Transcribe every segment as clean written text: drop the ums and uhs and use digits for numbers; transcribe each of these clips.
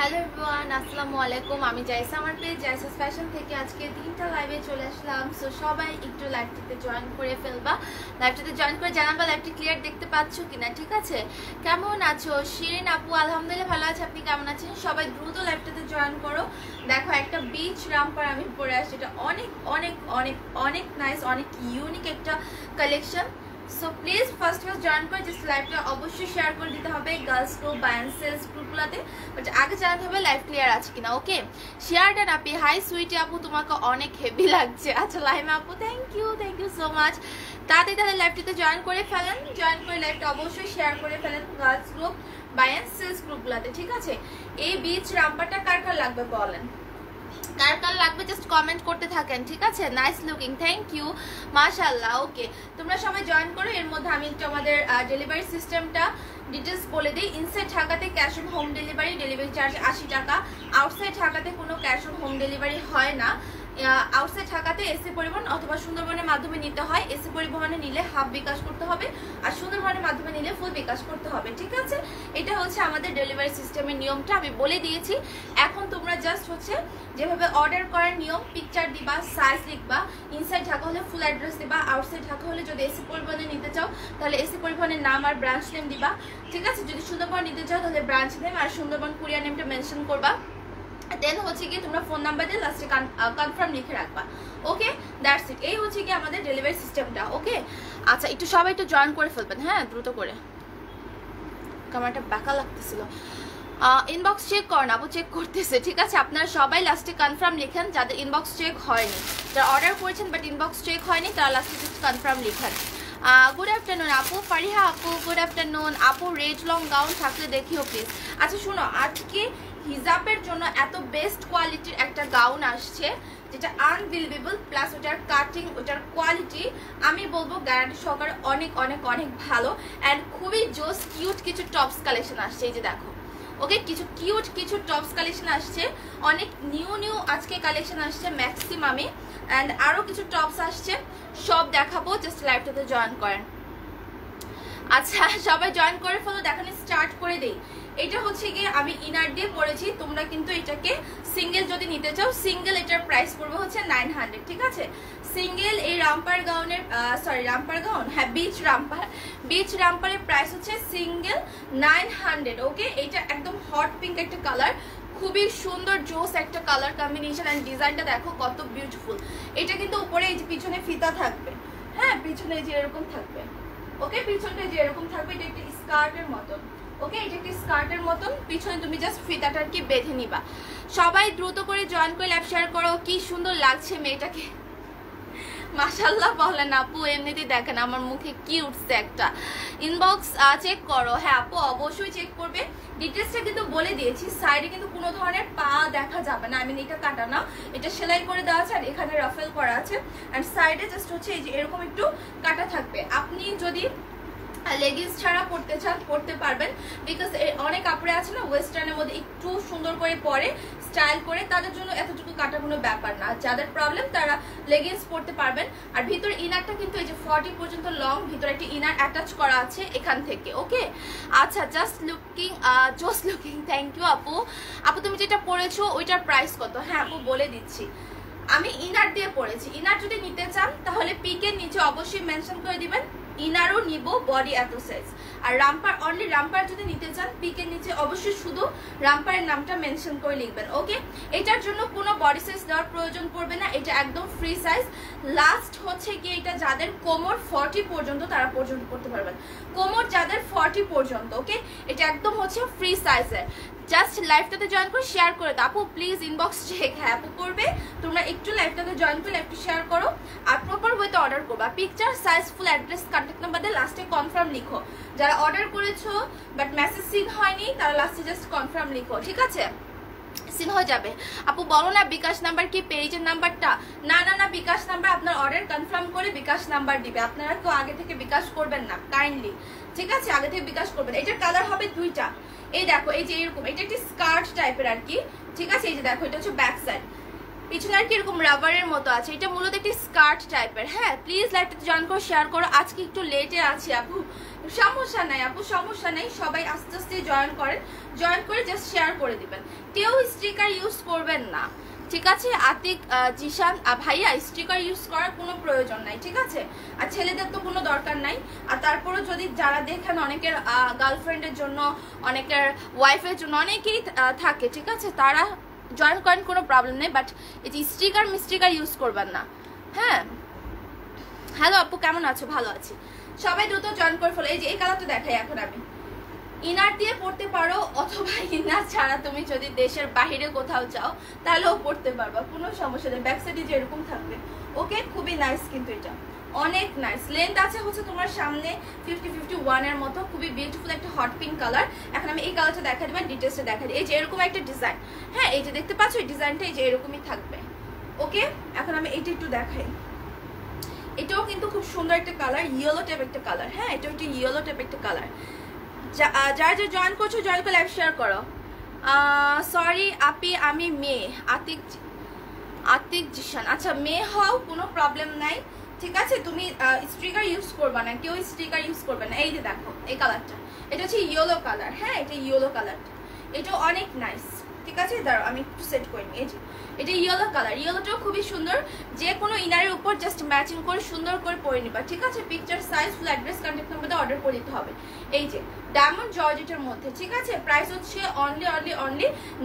Hello everyone, আসসালামু আলাইকুম। আমি জাইসা, আমার পেজ জাইসাস ফ্যাশন থেকে আজকে 3টা লাইভে চলে আসলাম। সো সবাই একটু লাইভটিতে জয়েন করে ফেলবা, লাইভটিতে জয়েন করে জানাবা লাইভটি ক্লিয়ার দেখতে পাচ্ছ কিনা। ঠিক আছে, কেমন আছো? শিরিন আপু আলহামদুলিল্লাহ ভালো আছে, আপনি কেমন আছেন? সবাই দ্রুত লাইভটিতে জয়েন করো। দেখো একটা বিচ রামপার আমি পরে আসছি, এটা অনেক অনেক অনেক অনেক নাইস, অনেক ইউনিক একটা collection. So please first join করে জাস্ট লাইভটা অবশ্যই শেয়ার করে দিতে হবে গার্লস গ্রুপ বা সেলস গ্রুপগুলোতে, বাট আগে জানাতে হবে লাইভ ক্লিয়ার আছে কিনা। ওকে, শেয়ার ডান আপি। হাই সুইটি আপু, তোমাকে অনেক হেভি লাগছে। আচ্ছা লাইমা আপু, থ্যাংক ইউ সো মাচ। তাড়াতাড়ি তাহলে লাইভটিতে জয়েন করে ফেলেন, জয়েন করে লাইভটা অবশ্যই শেয়ার করে ফেলেন গার্লস গ্রুপ বা সেলস গ্রুপগুলোতে। ঠিক আছে, এই বিচ রামপারটা কার কার লাগবে বলেন, কার কার লাগবে জাস্ট কমেন্ট করতে থাকেন। ঠিক আছে, নাইস লুকিং, থ্যাংক ইউ, মাশাআল্লাহ। ওকে, তোমরা সবাই জয়েন করো। এর মধ্যে আমি একটু আমাদের ডেলিভারি সিস্টেমটা ডিটেলস বলে দিই। ইনসাইড ঢাকাতে cash on home delivery, delivery charge 80 টাকা। আউটসাইড ঢাকাতে কোনো ক্যাশ অন হোম ডেলিভারি হয় না। আউটসাইড ঢাকাতে এসি পরিবহন অথবা সুন্দরবনের মাধ্যমে নিতে হয়। এসি পরিবহনে নিলে হাফ বিকাশ করতে হবে, আর সুন্দরবনের মাধ্যমে নিলে ফুল বিকাশ করতে হবে। ঠিক আছে, এটা হচ্ছে আমাদের ডেলিভারি সিস্টেমের নিয়মটা আমি বলে দিয়েছি। এখন তোমরা জাস্ট হচ্ছে যেভাবে অর্ডার করার নিয়ম, পিকচার দিবা, সাইজ লিখবা। ইনসাইড ঢাকা হলে ফুল অ্যাড্রেস দিবা, আউটসাইড ঢাকা হলে যদি এসি পরিবহনে নিতে চাও তাহলে এসি পরিবহনের নাম আর ব্রাঞ্চ নেম দিবা। ঠিক আছে, যদি সুন্দরবন নিতে চাও তাহলে ব্রাঞ্চ নেম আর সুন্দরবন কুরিয়ার নেমটা মেনশন করবা। দেন হচ্ছে গিয়ে তোমরা ফোন নাম্বার দিয়ে লাস্টে কনফার্ম লিখে রাখবা। ওকে, দ্যাটস ইট। এই হচ্ছে গিয়ে আমাদের ডেলিভারি সিস্টেমটা। ওকে, আচ্ছা একটু সবাই একটু জয়েন করে ফেলবেন, হ্যাঁ দ্রুত করে, ক্যামেরাটা বাঁকা লাগতেছিল। ইনবক্স চেক করেন আপু, চেক করতেছে। ঠিক আছে, আপনারা সবাই লাস্টে কনফার্ম লিখেন, যাদের ইনবক্স চেক হয়নি, যারা অর্ডার করেছেন বাট ইনবক্স চেক হয়নি তারা লাস্টে জাস্ট কনফার্ম লিখেন। গুড আফটারনুন আপু, ফারিহা আপু গুড আফটারনুন আপু। রেড লং গাউন থাকলে দেখিও প্লিজ। আচ্ছা শোনো, আজকে হিজাবের জন্য এত বেস্ট কোয়ালিটির একটা গাউন আসছে যেটা আনবিলিভেবল, প্লাস ওটার কাটিং, ওটার কোয়ালিটি আমি বলবো গ্যারান্টি সহকারে অনেক অনেক অনেক ভালো। অ্যান্ড খুবই জোস কিউট কিছু টপস কালেকশন আসছে, এই যে দেখো। ওকে, কিছু কিউট কিছু টপস কালেকশন আসছে, অনেক নিউ আজকে কালেকশন আসছে ম্যাক্সিমামে। অ্যান্ড আরও কিছু টপস আসছে, সব দেখাবো, জাস্ট লাইভটাতে জয়েন করেন। আচ্ছা সবাই জয়েন করে ফেলো, দেখানো স্টার্ট করে দেই। এটা হচ্ছে গিয়ে আমি ইনার দিয়ে পরেছি, তোমরা কিন্তু এটাকে সিঙ্গেল যদি নিতে চাও, সিঙ্গেল এটার প্রাইস পড়বে হচ্ছে 900। ঠিক আছে, সিঙ্গেল এই রামপার গাউনের রামপার গাউন, হ্যাঁ বিচ রামপারের প্রাইস হচ্ছে সিঙ্গেল 900। ওকে, এটা একদম হট পিঙ্ক একটা কালার, খুবই সুন্দর জোস একটা কালার কম্বিনেশন। অ্যান্ড ডিজাইনটা দেখো কত বিউটিফুল। এটা কিন্তু উপরে এই যে পিছনে ফিতা থাকবে, হ্যাঁ পিছনে যে এরকম থাকবে। ওকে, পিছনটা যে এরকম থাকবে, এটা একটা স্কার্টের মতন। ওকে, এটা একটা স্কার্টের মতন, পিছনে তুমি জাস্ট ফিতাটা আর কি বেঁধে নিবা। সবাই দ্রুত করে জয়েন করে ল্যাব শেয়ার করো। কি সুন্দর লাগছে মেয়েটাকে, মাশাআল্লাহ বলেন আপু। এমনিতেই দেখেন আমার মুখে কি উঠছে একটা। ইনবক্স চেক করো, হ্যাঁ আপু অবশ্যই চেক করবে। ডিটেলসটা কিন্তু বলে দিয়েছি, সাইডে কিন্তু কোনো ধরনের পা দেখা যাবে না, এটা কাটা না, এটা সেলাই করে দেওয়া আছে আর এখানে রাফেল করা আছে। অ্যান্ড সাইডে জাস্ট হচ্ছে এই যে এরকম একটু কাটা থাকবে। আপনি যদি লেগিংস ছাড়া পরতে চান পরতে পারবেন, বিকজ অনেক কাপড়ে আছে না ওয়েস্টার্নের মধ্যে একটু সুন্দর করে পরে স্টাইল করে, তাদের জন্য এতটুকু কাটা কোনো ব্যাপার না। যাদের প্রবলেম তারা লেগিংস পরতে পারবেন। আর ভিতরে ইনারটা কিন্তু এই যে 40 পর্যন্ত লং, ভিতরে একটা ইনার অ্যাটাচ করা আছে এখান থেকে। ওকে, আচ্ছা জাস্ট লুকিং জোস লুকিং, থ্যাংক ইউ আপু। আপু তুমি যেটা পরেছো ওইটার প্রাইস কত? হ্যাঁ আপু বলে দিচ্ছি, আমি ইনার দিয়ে পরেছি। ইনার যদি নিতে চান তাহলে পিকের নিচে অবশ্যই মেনশন করে দিবেন ইনারও নিব বডি এত সাইজ। আর রামপার অনলি রামপার যদি নিতে চান পিকের নিচে অবশ্যই শুধু রামপারের নামটা মেনশন করে লিখবেন। ওকে, এটার জন্য কোনো বডি সাইজ দেওয়ার প্রয়োজন পড়বে না, এটা একদম ফ্রি সাইজ। লাস্ট হচ্ছে কি এটা যাদের কোমর 40 পর্যন্ত তারা পর্যন্ত করতে পারবেন, কোমর যাদের 40 পর্যন্ত। ওকে, এটা একদম হচ্ছে ফ্রি সাইজের। জাস্ট লাইভটাতে জয়েন করে শেয়ার করে দাও আপু প্লিজ। ইনবক্স চেক হ্যাঁ আপু করবে, তোমরা একটু লাইভটাতে জয়েন করে লাইভটি শেয়ার করো আর প্রপার ওয়েতে অর্ডার করবা। Picture, size, full address, contact number দিয়ে লাস্টে কনফার্ম লিখো। যারা অর্ডার করেছো বাট মেসেজ সিন হয়নি তারা লাস্টে জাস্ট কনফার্ম লিখো। ঠিক আছে, সিন হয়ে যাবে। আপু বলো না বিকাশ নাম্বার কি পেজের নাম্বারটা? না না না, বিকাশ নাম্বার আপনার অর্ডার কনফার্ম করে বিকাশ নাম্বার দিবে, আপনারা কেউ আগে থেকে বিকাশ করবেন না কাইন্ডলি। ঠিক আছে, আগে থেকে বিকাশ করবেন। এটার কালার হবে দুইটা, এই দেখো এই যে এরকম, এটা একটি স্কার্ট টাইপের আর কি। ঠিক আছে, এই যে দেখো এটা হচ্ছে ব্যাক সাইড, পিছনে আর কি এরকম রাবারের মতো আছে, এটা মূলত একটি স্কার্ট টাইপের। হ্যাঁ প্লিজ লাইভটাতে জয়েন করো, শেয়ার করো। আজকে একটু লেটে আছি আপু, সমস্যা নাই আপু, সমস্যা নেই, সবাই আস্তে আস্তে জয়েন করেন, জয়েন করে জাস্ট শেয়ার করে দিবেন। কেউ স্টিকার ইউজ করবেন না, ঠিক আছে? আতিক জিশান ভাইয়া স্টিকার ইউজ করার কোনো প্রয়োজন নাই, ঠিক আছে? আর ছেলেদের তো কোনো দরকার নাই। আর তারপরে যদি যারা দেখেন অনেকের গার্লফ্রেন্ডের জন্য, অনেকের ওয়াইফের জন্য, অনেকেই থাকে, ঠিক আছে? তারা জয়েন করেন, কোনো প্রবলেম নেই, বাট এই যে স্টিকার মিস্টিকার ইউজ করবেন না। হ্যাঁ হ্যালো আপু কেমন আছো? ভালো আছি, সবাই দ্রুত জয়েন করে ফেলো। এই যে এই কালারটা দেখাই এখন আমি, ইনার দিয়ে পড়তে পারো, অথবা ইনার ছাড়া তুমি যদি দেশের বাহিরে কোথাও যাও তাহলেও পড়তে পারবা, কোনো সমস্যা নেই। ব্যাক সাইডে যে এরকম থাকবে, ওকে? খুবই নাইস, কিন্তু এটা অনেক নাইস। লেন্থ আছে হচ্ছে তোমার সামনে 50-51 এর মতো, খুবই বিউটিফুল একটা হট পিঙ্ক কালার। এখন আমি এই কালারটা দেখা দেবো, ডিটেলসটা দেখা দিই। এই যে এরকম একটা ডিজাইন, হ্যাঁ এই যে দেখতে পাচ্ছ এই ডিজাইনটা, এই যে এরকমই থাকবে, ওকে? এখন আমি এইটা একটু দেখাই, এটাও কিন্তু খুব সুন্দর একটা কালার, ইয়েলো টাইপ একটা কালার। হ্যাঁ এটাও একটা ইয়েলো টাইপ একটা কালার। যারা যে জয়েন করছো জয়েন করে লাইভ শেয়ার করো। সরি আপি আমি মেয়ে, আতিক জিশান। আচ্ছা মেয়ে হও, কোনো প্রবলেম নাই, ঠিক আছে? তুমি স্টিকার ইউজ করবা না, কেউ স্টিকার ইউজ করবে না। এই যে দেখো এই কালারটা, এটা হচ্ছে ইয়েলো কালার। হ্যাঁ এটা ইয়েলো কালারটা, এটাও অনেক নাইস, ঠিক আছে? দাঁড়াও আমি একটু সেট করে নিই। এই যে এটা ইয়েলো কালার, ইয়েলোটাও খুবই সুন্দর, যে কোনো ইনারের উপর জাস্ট ম্যাচিং করে সুন্দর করে পরে নিবা, ঠিক আছে? Picture size full address contact নাম্বারে অর্ডার করে দিতে হবে। এই যে ডায়মন্ড জর্জেটের মধ্যে, ঠিক আছে? প্রাইস হচ্ছে অনলি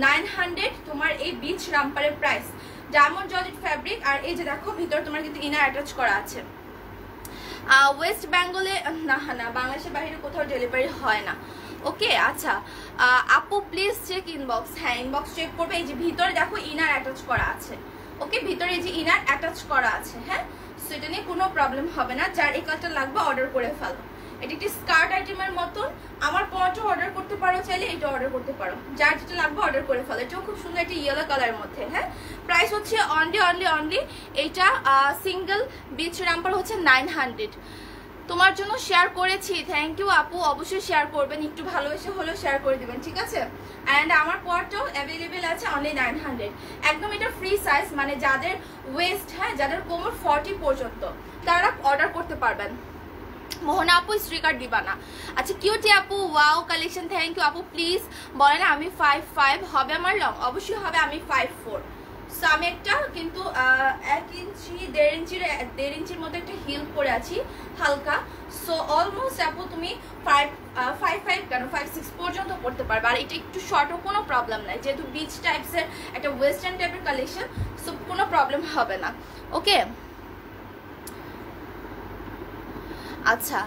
900। তোমার এই বিচ রামপারের প্রাইস, ডায়মন্ড জর্জেট ফ্যাব্রিক। আর এই যে দেখো ভিতরে তোমার কিন্তু ইনার অ্যাটাচ করা আছে। ওয়েস্ট বেঙ্গলে না, বাংলাদেশের বাইরে কোথাও ডেলিভারি হয় না, ওকে? আচ্ছা আপু প্লিজ চেক ইনবক্স। হ্যাঁ ইনবক্স চেক করবে। এই যে ভিতরে দেখো ইনার অ্যাটাচ করা আছে, ওকে? ভিতরে এই যে ইনার অ্যাটাচ করা আছে। হ্যাঁ সো এটা নিয়ে কোনো প্রবলেম হবে না। যার এই কালারটা লাগবে অর্ডার করে ফেলো। এটা একটি স্কার্ট আইটেমের মতন, আমার পরটা অর্ডার করতে পারো, চাইলে এটা অর্ডার করতে পারো, যার যেটা লাগবে অর্ডার করে ফেলো। এটাও খুব সুন্দর একটা ইয়েলো কালারের মধ্যে। হ্যাঁ প্রাইস হচ্ছে অনলি এইটা সিঙ্গেল বিচ রাম্পার হচ্ছে 900। তোমার জন্য শেয়ার করেছি, থ্যাংক ইউ আপু। অবশ্যই শেয়ার করবেন, একটু ভালোবেসে হলেও শেয়ার করে দিবেন, ঠিক আছে? অ্যান্ড আমার পরটাও অ্যাভেলেবেল আছে অনলি 900, একদম এটা ফ্রি সাইজ, মানে যাদের ওয়েস্ট, হ্যাঁ যাদের কোমর 40 পর্যন্ত, তারা অর্ডার করতে পারবেন। মোহনা আপু স্টিকার দিবা না? আচ্ছা কিউটি আপু ওয়াও কালেকশন, থ্যাংক ইউ আপু। প্লিজ বলেন আমি 5'5" হবে আমার লং? অবশ্যই হবে, আমি 5'4". সো আমি একটা কিন্তু 1 ইঞ্চি 1.5 ইঞ্চির মতো একটা হিল পরে আছি হালকা। সো অলমোস্ট আপু তুমি 5'5" কেন 5'6" পর্যন্ত পড়তে পারবে। আর এটা একটু শর্টও কোনো প্রবলেম নাই, যেহেতু বিচ টাইপসের একটা ওয়েস্টার্ন টাইপের কালেকশন, সো কোনো প্রবলেম হবে না, ওকে? আচ্ছা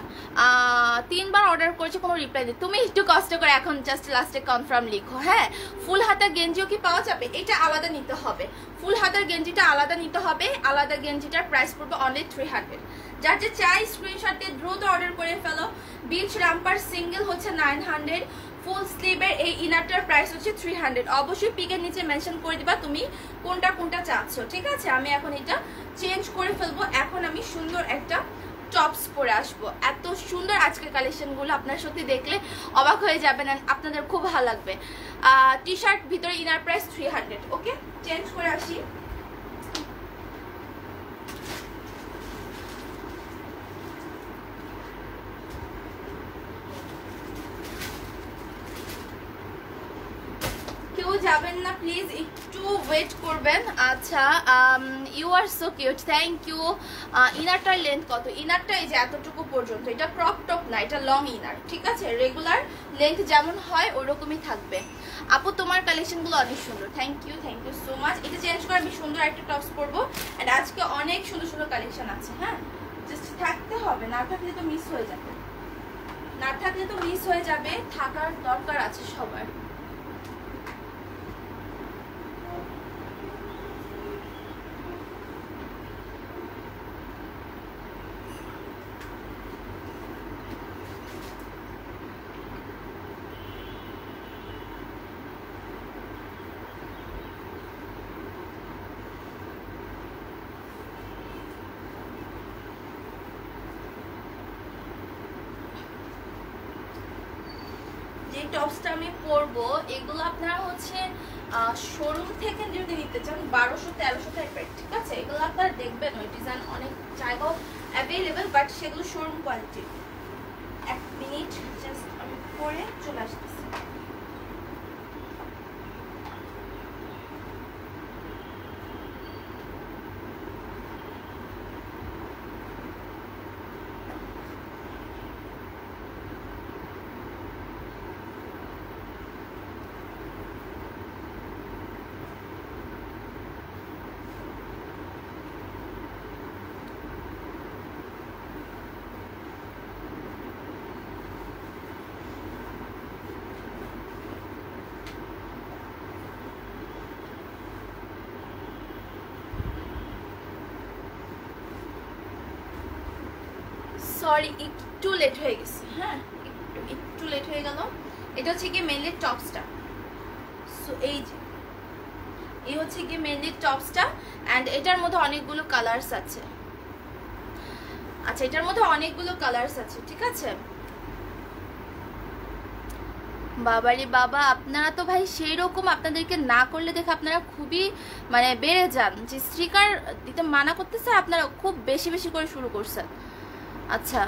3বার অর্ডার করেছে, কোনো রিপ্লাই দিই। তুমি একটু কষ্ট করে এখন জাস্ট লাস্টে কনফার্ম লিখো। হ্যাঁ ফুল হাতার গেঞ্জিও কি পাওয়া যাবে? এটা আলাদা নিতে হবে, ফুল হাতার গেঞ্জিটা আলাদা নিতে হবে। আলাদা গেঞ্জিটার প্রাইস পড়বে অনলি 300। যার যে চাই স্ক্রিনশট দিয়ে দ্রুত অর্ডার করে ফেলো। বিচ রাম্পার সিঙ্গেল হচ্ছে 900, ফুল স্লিভের এই ইনারটার প্রাইস হচ্ছে 300। অবশ্যই পিকের নিচে মেনশন করে দিবা তুমি কোনটা চাচ্ছ, ঠিক আছে? আমি এখন এটা চেঞ্জ করে ফেলবো। এখন আমি সুন্দর একটা টপস পরে আসবো। এত সুন্দর আজকের কালেকশনগুলো আপনার সত্যি দেখলে অবাক হয়ে যাবেন, আপনাদের খুব ভালো লাগবে। টি শার্ট ভিতরে ইনার প্রাইস 300, ওকে? চেঞ্জ করে আসি। কেউ যাবেন না প্লিজ, একটু ওয়েট করবেন। আচ্ছা you are so cute, thank you. ইনারটার লেন্থ কত? ইনারটা এই যে এতটুকু পর্যন্ত, এটা ক্রপ টপ না, এটা লং ইনার, ঠিক আছে? রেগুলার লেন্থ যেমন হয় ওরকমই থাকবে। আপু তোমার কালেকশনগুলো অনেক সুন্দর, থ্যাংক ইউ সো মাচ। এটা চেঞ্জ করে আমি সুন্দর একটা টপস পরবো। অ্যান্ড আজকে অনেক সুন্দর সুন্দর কালেকশন আছে। হ্যাঁ জাস্ট থাকতে হবে, না থাকলে তো মিস হয়ে যাবে, থাকার দরকার আছে সবার। টপসটা আমি পরবো, এগুলো আপনারা হচ্ছে শোরুম থেকে যদি নিতে চান 1200-1300 টাইপের, ঠিক আছে? এগুলো আপনারা দেখবেন ওই ডিজাইন অনেক জায়গাও অ্যাভেলেবেল, বাট সেগুলো শোরুম কোয়ালিটি। এক মিনিট জাস্ট আমি পরে চলে আসতেছি। সরি একটু লেট হয়ে গেছে, হ্যাঁ একটু লেট হয়ে গেল। এটা হচ্ছে কি মেনলি টপসটা। সো এই হচ্ছে কি মেনলি টপসটা, অ্যান্ড এটার মধ্যে অনেকগুলো কালার্স আছে। আচ্ছা, এটার মধ্যে অনেকগুলো কালার্স আছে, ঠিক আছে? বাবারে বাবা, আপনারা তো ভাই সেই রকম, আপনাদেরকে না করলে দেখে আপনারা খুবই মানে বেড়ে যান। যে স্টিকার দিতে মানা করতেছে, আপনারা খুব বেশি বেশি করে শুরু করছেন। আচ্ছা,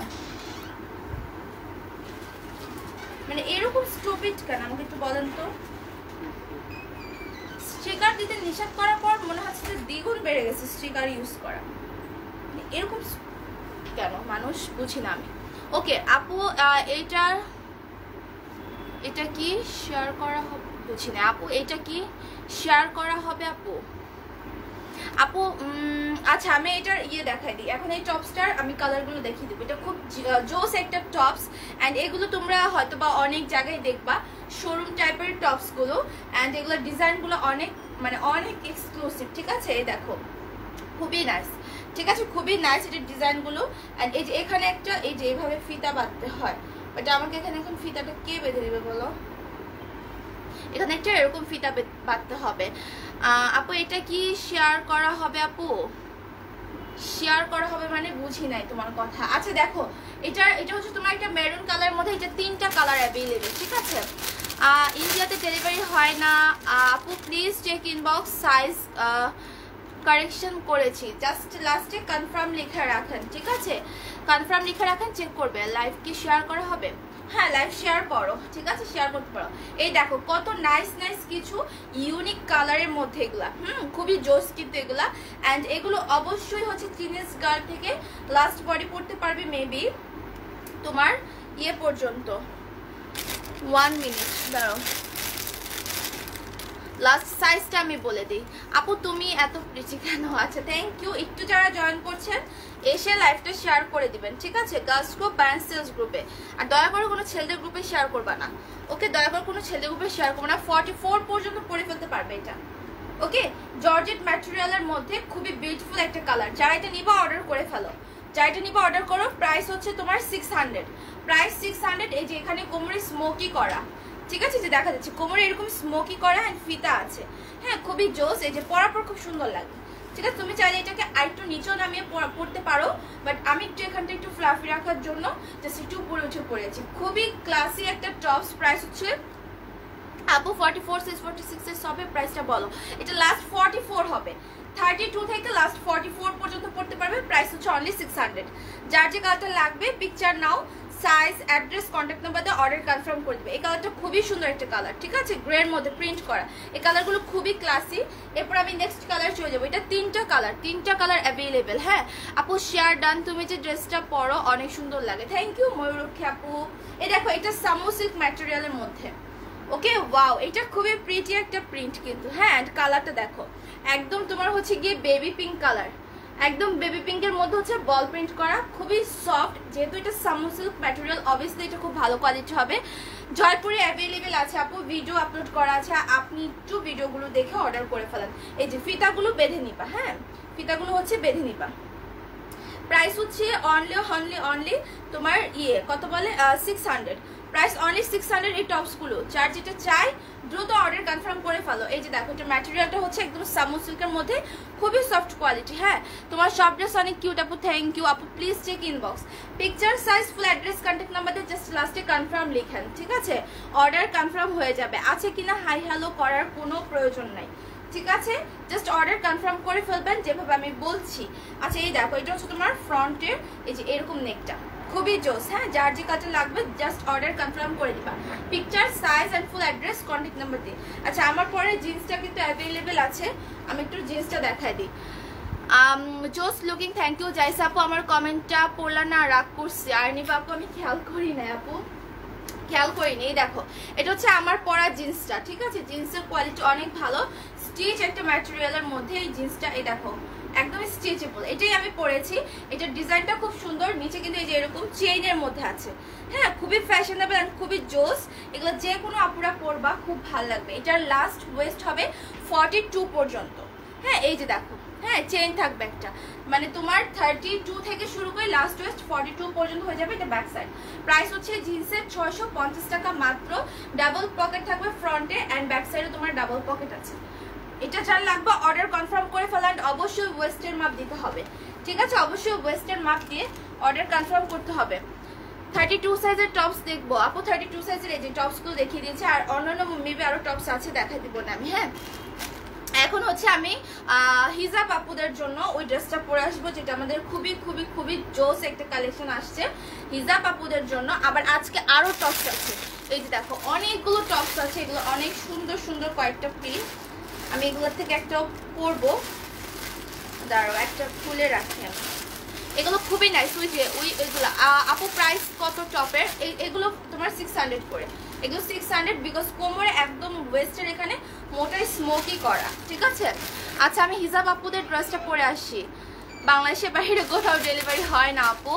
মানে এরকম স্টুপিড কেন আমাকে একটু বলেন তো? স্টিকার দিতে নিষেধ করার পর মনে হচ্ছে যে দ্বিগুণ বেড়ে গেছে স্টিকার ইউজ করা। এরকম কেন মানুষ, বুঝি না আমি। ওকে আপু, এটা কি শেয়ার করা হবে? বুঝি না আপু, এটা কি শেয়ার করা হবে আপু? আচ্ছা আমি এটার দেখাই দিই। এখন এই টপসটার আমি কালারগুলো দেখিয়ে দেবো। এটা খুব জোস একটা টপস, অ্যান্ড এগুলো তোমরা হয়তো বা অনেক জায়গায় দেখবা শোরুম টাইপের টপসগুলো, অ্যান্ড এগুলোর ডিজাইনগুলো অনেক মানে অনেক এক্সক্লুসিভ, ঠিক আছে? এই দেখো খুবই নাইস, ঠিক আছে? খুবই নাইস এটার ডিজাইনগুলো। অ্যান্ড এই যে এখানে একটা এই যে এইভাবে ফিতা বাঁধতে হয়, বাট আমাকে এখানে এখন ফিতাটা কে বেঁধে দেবে বলো? এখানে একটা এরকম ফিতা বাঁধতে হবে। আপু এটা কি শেয়ার করা হবে আপু? শেয়ার করা হবে মানে বুঝি নাই তোমার কথা। আচ্ছা দেখো, এটা হচ্ছে তোমার একটা মেরুন কালারের মধ্যে, এটা 3টা কালার অ্যাভেলেবেল, ঠিক আছে? ইন্ডিয়াতে ডেলিভারি হয় না আপু, please check inbox, size correction করেছি, জাস্ট লাস্টে কনফার্ম লিখে রাখেন, ঠিক আছে? কনফার্ম লিখে রাখেন, চেক করবে। লাইভ কি শেয়ার করা হবে? হ্যাঁ লাইভ শেয়ার করো, ঠিক আছে? শেয়ার করতে পারো। এই দেখো কত নাইস নাইস কিছু ইউনিক কালারের মধ্যে এগুলা, খুবই জোস কিন্তু এগুলা। অ্যান্ড এগুলো অবশ্যই হচ্ছে টিনেজ গার্ল থেকে লাস্ট বডি পড়তে পারবে মেবি তোমার পর্যন্ত। 1 মিনিট দাঁড়াও, লাস্ট সাইজটা আমি বলে দিই। আপু তুমি এত প্রিটি কেন? আচ্ছা থ্যাংক ইউ। একটু যারা জয়েন করছেন এসে লাইভটা শেয়ার করে দিবেন, ঠিক আছে? গার্লস গ্রুপ, ব্যান্ড সেলস গ্রুপে। আর দয়া করে কোনো ছেলেদের গ্রুপে শেয়ার করবা না, ওকে? দয়া করে কোনো ছেলেদের গ্রুপে শেয়ার করবো না। 44 পর্যন্ত পরে ফেলতে পারবে এটা, ওকে? জর্জেট ম্যাটেরিয়ালের মধ্যে খুবই বিউটিফুল একটা কালার। যারা এটা নিবা অর্ডার করে ফেলো, যারা এটা নিবা অর্ডার করো। প্রাইস হচ্ছে তোমার 600, প্রাইস 600। এই যে এখানে কোমরে স্মোকি করা, ঠিক আছে? যে দেখা যাচ্ছে কোমরে এরকম স্মোকি করা অ্যান্ড ফিতা আছে, হ্যাঁ খুবই জোস। এই যে পরার পর খুব সুন্দর লাগে, ঠিক আছে? তুমি চাইলে এটাকে আরেকটু নিচেও নামিয়ে পড়তে পারো, বাট আমি একটু এখানটা একটু ফ্লাফি রাখার জন্য জাস্ট একটু উপরে উঠে পড়েছি। খুবই ক্লাসি একটা টপস। প্রাইস হচ্ছে আপু 44, 46 এর সবে প্রাইসটা বলো। এটা লাস্ট 44 হবে, 32 থেকে লাস্ট 44 পর্যন্ত পড়তে পারবে। প্রাইস হচ্ছে অনলি 600। যার যে কালারটা লাগবে পিকচার নাও, সাইজ, অ্যাড্রেস, কন্ট্যাক্ট নাম্বার দিয়ে অর্ডার কনফার্ম করে দেবে। এই কালারটা খুবই সুন্দর একটা কালার, ঠিক আছে? গ্রের মধ্যে প্রিন্ট করা, এই কালারগুলো খুবই ক্লাসি। এরপর আমি নেক্সট কালার চলে যাবো। এটা 3টা কালার অ্যাভেলেবেল, হ্যাঁ আপু শেয়ার ডান। তুমি যে ড্রেসটা পরো অনেক সুন্দর লাগে, থ্যাংক ইউ ময়ূরক্ষী আপু। এই দেখো এটা সামো সিল্ক ম্যাটেরিয়ালের মধ্যে, ওকে? ওয়াও, এটা খুবই প্রিটি একটা প্রিন্ট কিন্তু, হ্যাঁ। অ্যান্ড কালারটা দেখো একদম তোমার হচ্ছে গিয়ে বেবি পিঙ্ক কালার, একদম বেবি পিঙ্কের মধ্যে হচ্ছে বল প্রিন্ট করা, খুবই সফট। যেহেতু এটা সামো সিল্ক ম্যাটেরিয়াল অবভিয়াসলি এটা খুব ভালো কোয়ালিটি হবে। জয়পুরে অ্যাভেলেবেল আছে আপু, ভিডিও আপলোড করা আছে, আপনি একটু ভিডিওগুলো দেখে অর্ডার করে ফেলেন। এই যে ফিতাগুলো বেঁধে নিবা, হ্যাঁ ফিতাগুলো হচ্ছে বেঁধে নিবা। প্রাইস হচ্ছে অনলি তোমার কত বলে 600, প্রাইস অনলি 600। এই টপসগুলো যার যেটা চাই দ্রুত অর্ডার কনফার্ম করে ফেলো। এই যে দেখো এটা ম্যাটেরিয়ালটা হচ্ছে একদম সামু সিল্কের মধ্যে, খুবই সফট কোয়ালিটি। হ্যাঁ তোমার সব ড্রেস অনেক কিউট আপু, থ্যাংক ইউ আপু। Please check inbox, picture, size, full address, contact number দিয়ে জাস্ট লাস্টে কনফার্ম লিখেন, ঠিক আছে? অর্ডার কনফার্ম হয়ে যাবে। আছে কিনা হাই হ্যালো করার কোনো প্রয়োজন নাই, ঠিক আছে? জাস্ট অর্ডার কনফার্ম করে ফেলবেন যেভাবে আমি বলছি। আচ্ছা এই দেখো এটা হচ্ছে তোমার ফ্রন্টের এই যে এরকম নেকটা, খুবই জোস। হ্যাঁ যার যে কাজে লাগবে জাস্ট অর্ডার কনফার্ম করে দিবা, picture, size and full address, contact number দিয়ে। আচ্ছা আমার পরে জিন্সটা কিন্তু অ্যাভেলেবেল আছে, আমি একটু জিন্সটা দেখাই দিই। জোস লুকিং, থ্যাংক ইউ। জাইসা আপু আমার কমেন্টটা পড়লা না, রাগ করছি। আর্নিবা আপু আমি খেয়াল করি না আপু, খেয়াল করিনি। এই দেখো এটা হচ্ছে আমার পরা জিন্সটা, ঠিক আছে? জিন্সের কোয়ালিটি অনেক ভালো, স্টিচ একটা ম্যাটেরিয়ালের মধ্যে এই জিন্সটা। এই দেখো একদম স্ট্রেচেবল, এটাই আমি পরেছি। এটার ডিজাইনটা খুব সুন্দর, নিচে কিন্তু এই যে এরকম চেইনের মধ্যে আছে। হ্যাঁ খুবই ফ্যাশনেবল এন্ড খুবই জোস, এগুলো যে কোনো আপুরা পরবা খুব ভালো লাগবে। এটার লাস্ট ওয়েস্ট হবে 42 পর্যন্ত। হ্যাঁ এই যে দেখো, হ্যাঁ চেইন থাকবে একটা, মানে তোমার 32 থেকে শুরু করে লাস্ট ওয়েস্ট 42 পর্যন্ত হয়ে যাবে। এটা ব্যাক সাইড। প্রাইস হচ্ছে জিন্সের 650 টাকা মাত্র। ডাবল পকেট থাকবে ফ্রন্টে এন্ড ব্যাক সাইডে তোমার ডাবল পকেট আছে। এটা যার লাগবে অর্ডার কনফার্ম করে ফেলান, অবশ্যই ওয়েস্টের মাপ দিতে হবে, ঠিক আছে? অবশ্যই ওয়েস্টের মাপ দিয়ে অর্ডার কনফার্ম করতে হবে। 32 সাইজের টপস দেখবো আপু, 32 সাইজের এই যে টপসগুলো দেখিয়ে দিয়েছে, আর অন্যান্য মেবি আরো টপস আছে, দেখা দিব না আমি। হ্যাঁ এখন হচ্ছে আমি হিজাব আপুদের জন্য ওই ড্রেসটা পরে আসবো, যেটা আমাদের খুবই খুবই খুবই জোস একটা কালেকশন আসছে হিজাব আপুদের জন্য। আবার আজকে আরো টপস আছে, এই যে দেখো অনেকগুলো টপস আছে, এগুলো অনেক সুন্দর সুন্দর কয়েকটা পিস। আমি এগুলোর থেকে একটা পরবো, দাঁড়াও একটা খুলে রাখি আমি। এগুলো খুবই নাইস, ওই যে এগুলো আপু প্রাইস কত টপের? এগুলো তোমার 600 করে, এগুলো 600 বিকজ কোমরে একদম ওয়েস্টের এখানে মোটা স্মোকি করা, ঠিক আছে? আচ্ছা আমি হিজাব আপুদের ড্রেসটা পরে আসি। বাংলাদেশের বাইরে কোথাও ডেলিভারি হয় না আপু।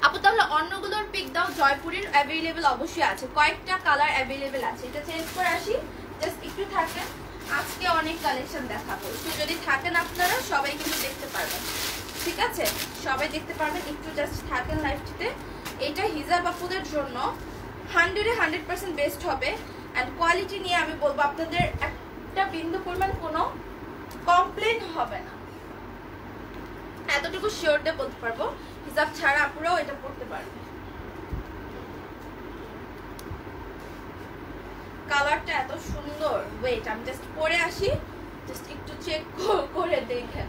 আপু তাহলে অন্যগুলোর পিক দাও। জয়পুরের অ্যাভেলেবেল অবশ্যই আছে, কয়েকটা কালার অ্যাভেলেবেল আছে। এটা চেঞ্জ করে আসি, জাস্ট একটু থাকেন, আজকে অনেক কালেকশন দেখাবো। একটু যদি থাকেন আপনারা সবাই কিন্তু দেখতে পারবেন, ঠিক আছে? সবাই দেখতে পারবেন, একটু জাস্ট থাকেন লাইভটিতে। এটা হিজাব আপুদের জন্য 100% বেস্ট হবে অ্যান্ড কোয়ালিটি নিয়ে আমি বলবো আপনাদের একটা বিন্দু পরিমাণ কোনো কমপ্লেন হবে না, এতটুকু শিওর দিয়ে বলতে পারবো। হিজাব ছাড়া আপুরাও এটা পড়তে পারবে। কালারটা এত সুন্দর। ওয়েট আমি জাস্ট পরে আসি, জাস্ট একটু চেক করে দেখেন।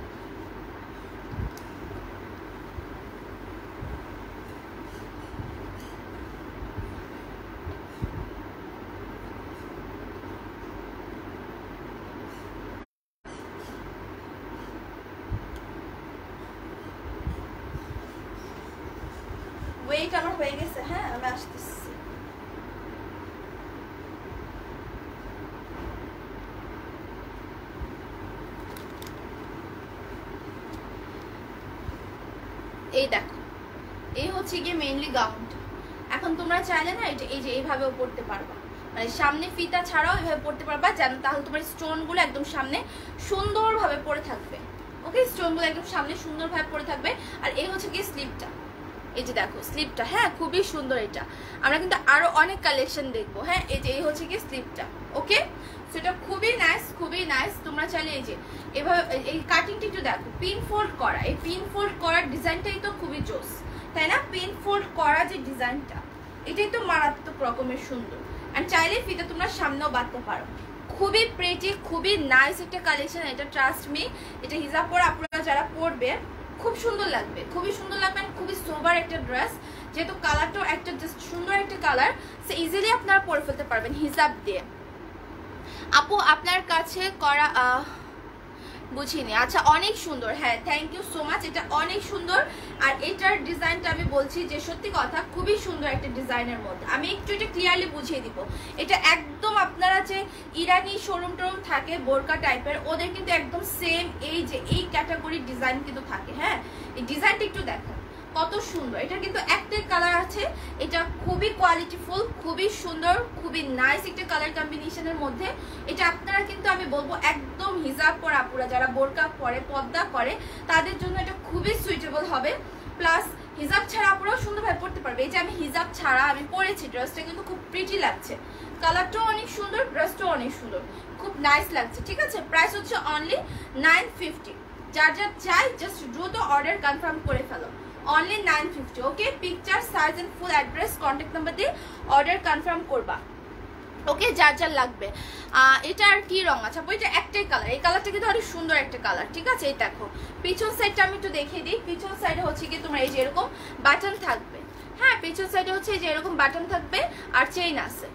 ওয়েট আমার হয়ে গেছে, হ্যাঁ আমি আসতেছি। এই দেখো এই হচ্ছে গিয়ে মেইনলি গাউনটা। এখন তোমরা চাইলে না এই যে এইভাবেও পড়তে পারবা, মানে সামনে ফিতা ছাড়াও এইভাবে পড়তে পারবা, জানো? তাহলে তোমার স্টোনগুলো একদম সামনে সুন্দরভাবে পড়ে থাকবে। ওকে স্টোনগুলো একদম সামনে সুন্দরভাবে পড়ে থাকবে। আর এই হচ্ছে গিয়ে স্লিপটা, এই যে দেখো স্লিপটা, হ্যাঁ খুবই সুন্দর। এটা আমরা কিন্তু আরো অনেক কালেকশন দেখবো। হ্যাঁ এই যে এই হচ্ছে গিয়ে স্লিপটা, ওকে? সেটা খুবই নাইস, খুবই নাইস। তোমরা চাইলে এই যে এভাবে এই কাটিংটা একটু দেখো, পিন ফোল্ড করা, এই পিন ফোল্ড করার ডিজাইনটাই তো খুবই জোস, তাই না? পিন ফোল্ড করা যে ডিজাইনটা, এটাই তো মারাত্মক রকমের সুন্দর। আর চাইলে ফিতা তোমরা সামনেও বাঁধতে পারো। খুবই প্রেটি, খুবই নাইস একটা কালেকশন এটা, ট্রাস্ট মি। এটা হিজাব পরে আপনারা যারা পরবে খুব সুন্দর লাগবে, খুবই সুন্দর লাগবে। খুবই সোবার একটা ড্রেস, যেহেতু কালারটাও একটা জাস্ট সুন্দর একটা কালার, সে ইজিলি আপনারা পরে ফেলতে পারবেন হিজাব দিয়ে। আপু আপনার কাছে করা বুঝিনি। আচ্ছা অনেক সুন্দর, হ্যাঁ থ্যাংক ইউ সো মাচ, এটা অনেক সুন্দর। আর এটার ডিজাইনটা আমি বলছি যে সত্যি কথা খুবই সুন্দর একটা ডিজাইনের মধ্যে। আমি একটু এটা ক্লিয়ারলি বুঝিয়ে দিব। এটা একদম আপনারা যে ইরানি শোরুম টোরুম থাকে বোরকা টাইপের, ওদের কিন্তু একদম সেম এই যে এই ক্যাটাগরির ডিজাইন কিন্তু থাকে। হ্যাঁ এই ডিজাইনটা একটু দেখেন কত সুন্দর। এটা কিন্তু একটাই কালার আছে, এটা খুবই কোয়ালিটিফুল, খুবই সুন্দর, খুবই নাইস একটা কালার কম্বিনেশনের মধ্যে। এটা আপনারা কিন্তু আমি বলবো একদম হিজাব পরা আপুরা যারা বোরকা পরে পর্দা করে তাদের জন্য এটা খুবই সুইটেবল হবে। প্লাস হিজাব ছাড়া আপুরাও সুন্দরভাবে পড়তে পারবে। এই যে আমি হিজাব ছাড়া আমি পরেছি, ড্রেসটা কিন্তু খুব প্রিটি লাগছে, কালারটাও অনেক সুন্দর, ড্রেসটাও অনেক সুন্দর, খুব নাইস লাগছে। ঠিক আছে, প্রাইস হচ্ছে অনলি 950। যার যার চাই জাস্ট দ্রুত অর্ডার কনফার্ম করে ফেলো, only 950। Okay, picture size and full address contact number দিয়ে অর্ডার কনফার্ম করবা। ওকে, যার যার লাগবে। এটা আর কি রং আছে? এটা একটাই কালার, এই কালারটা কিন্তু অনেক সুন্দর একটা কালার। ঠিক আছে, এই দেখো পিছন সাইডটা আমি একটু দেখিয়ে দিই। পিছন সাইডে হচ্ছে কি তোমার এই যে এরকম বাটন থাকবে। হ্যাঁ, পিছন সাইডে হচ্ছে এই যে এরকম বাটন থাকবে আর চেইন আছে।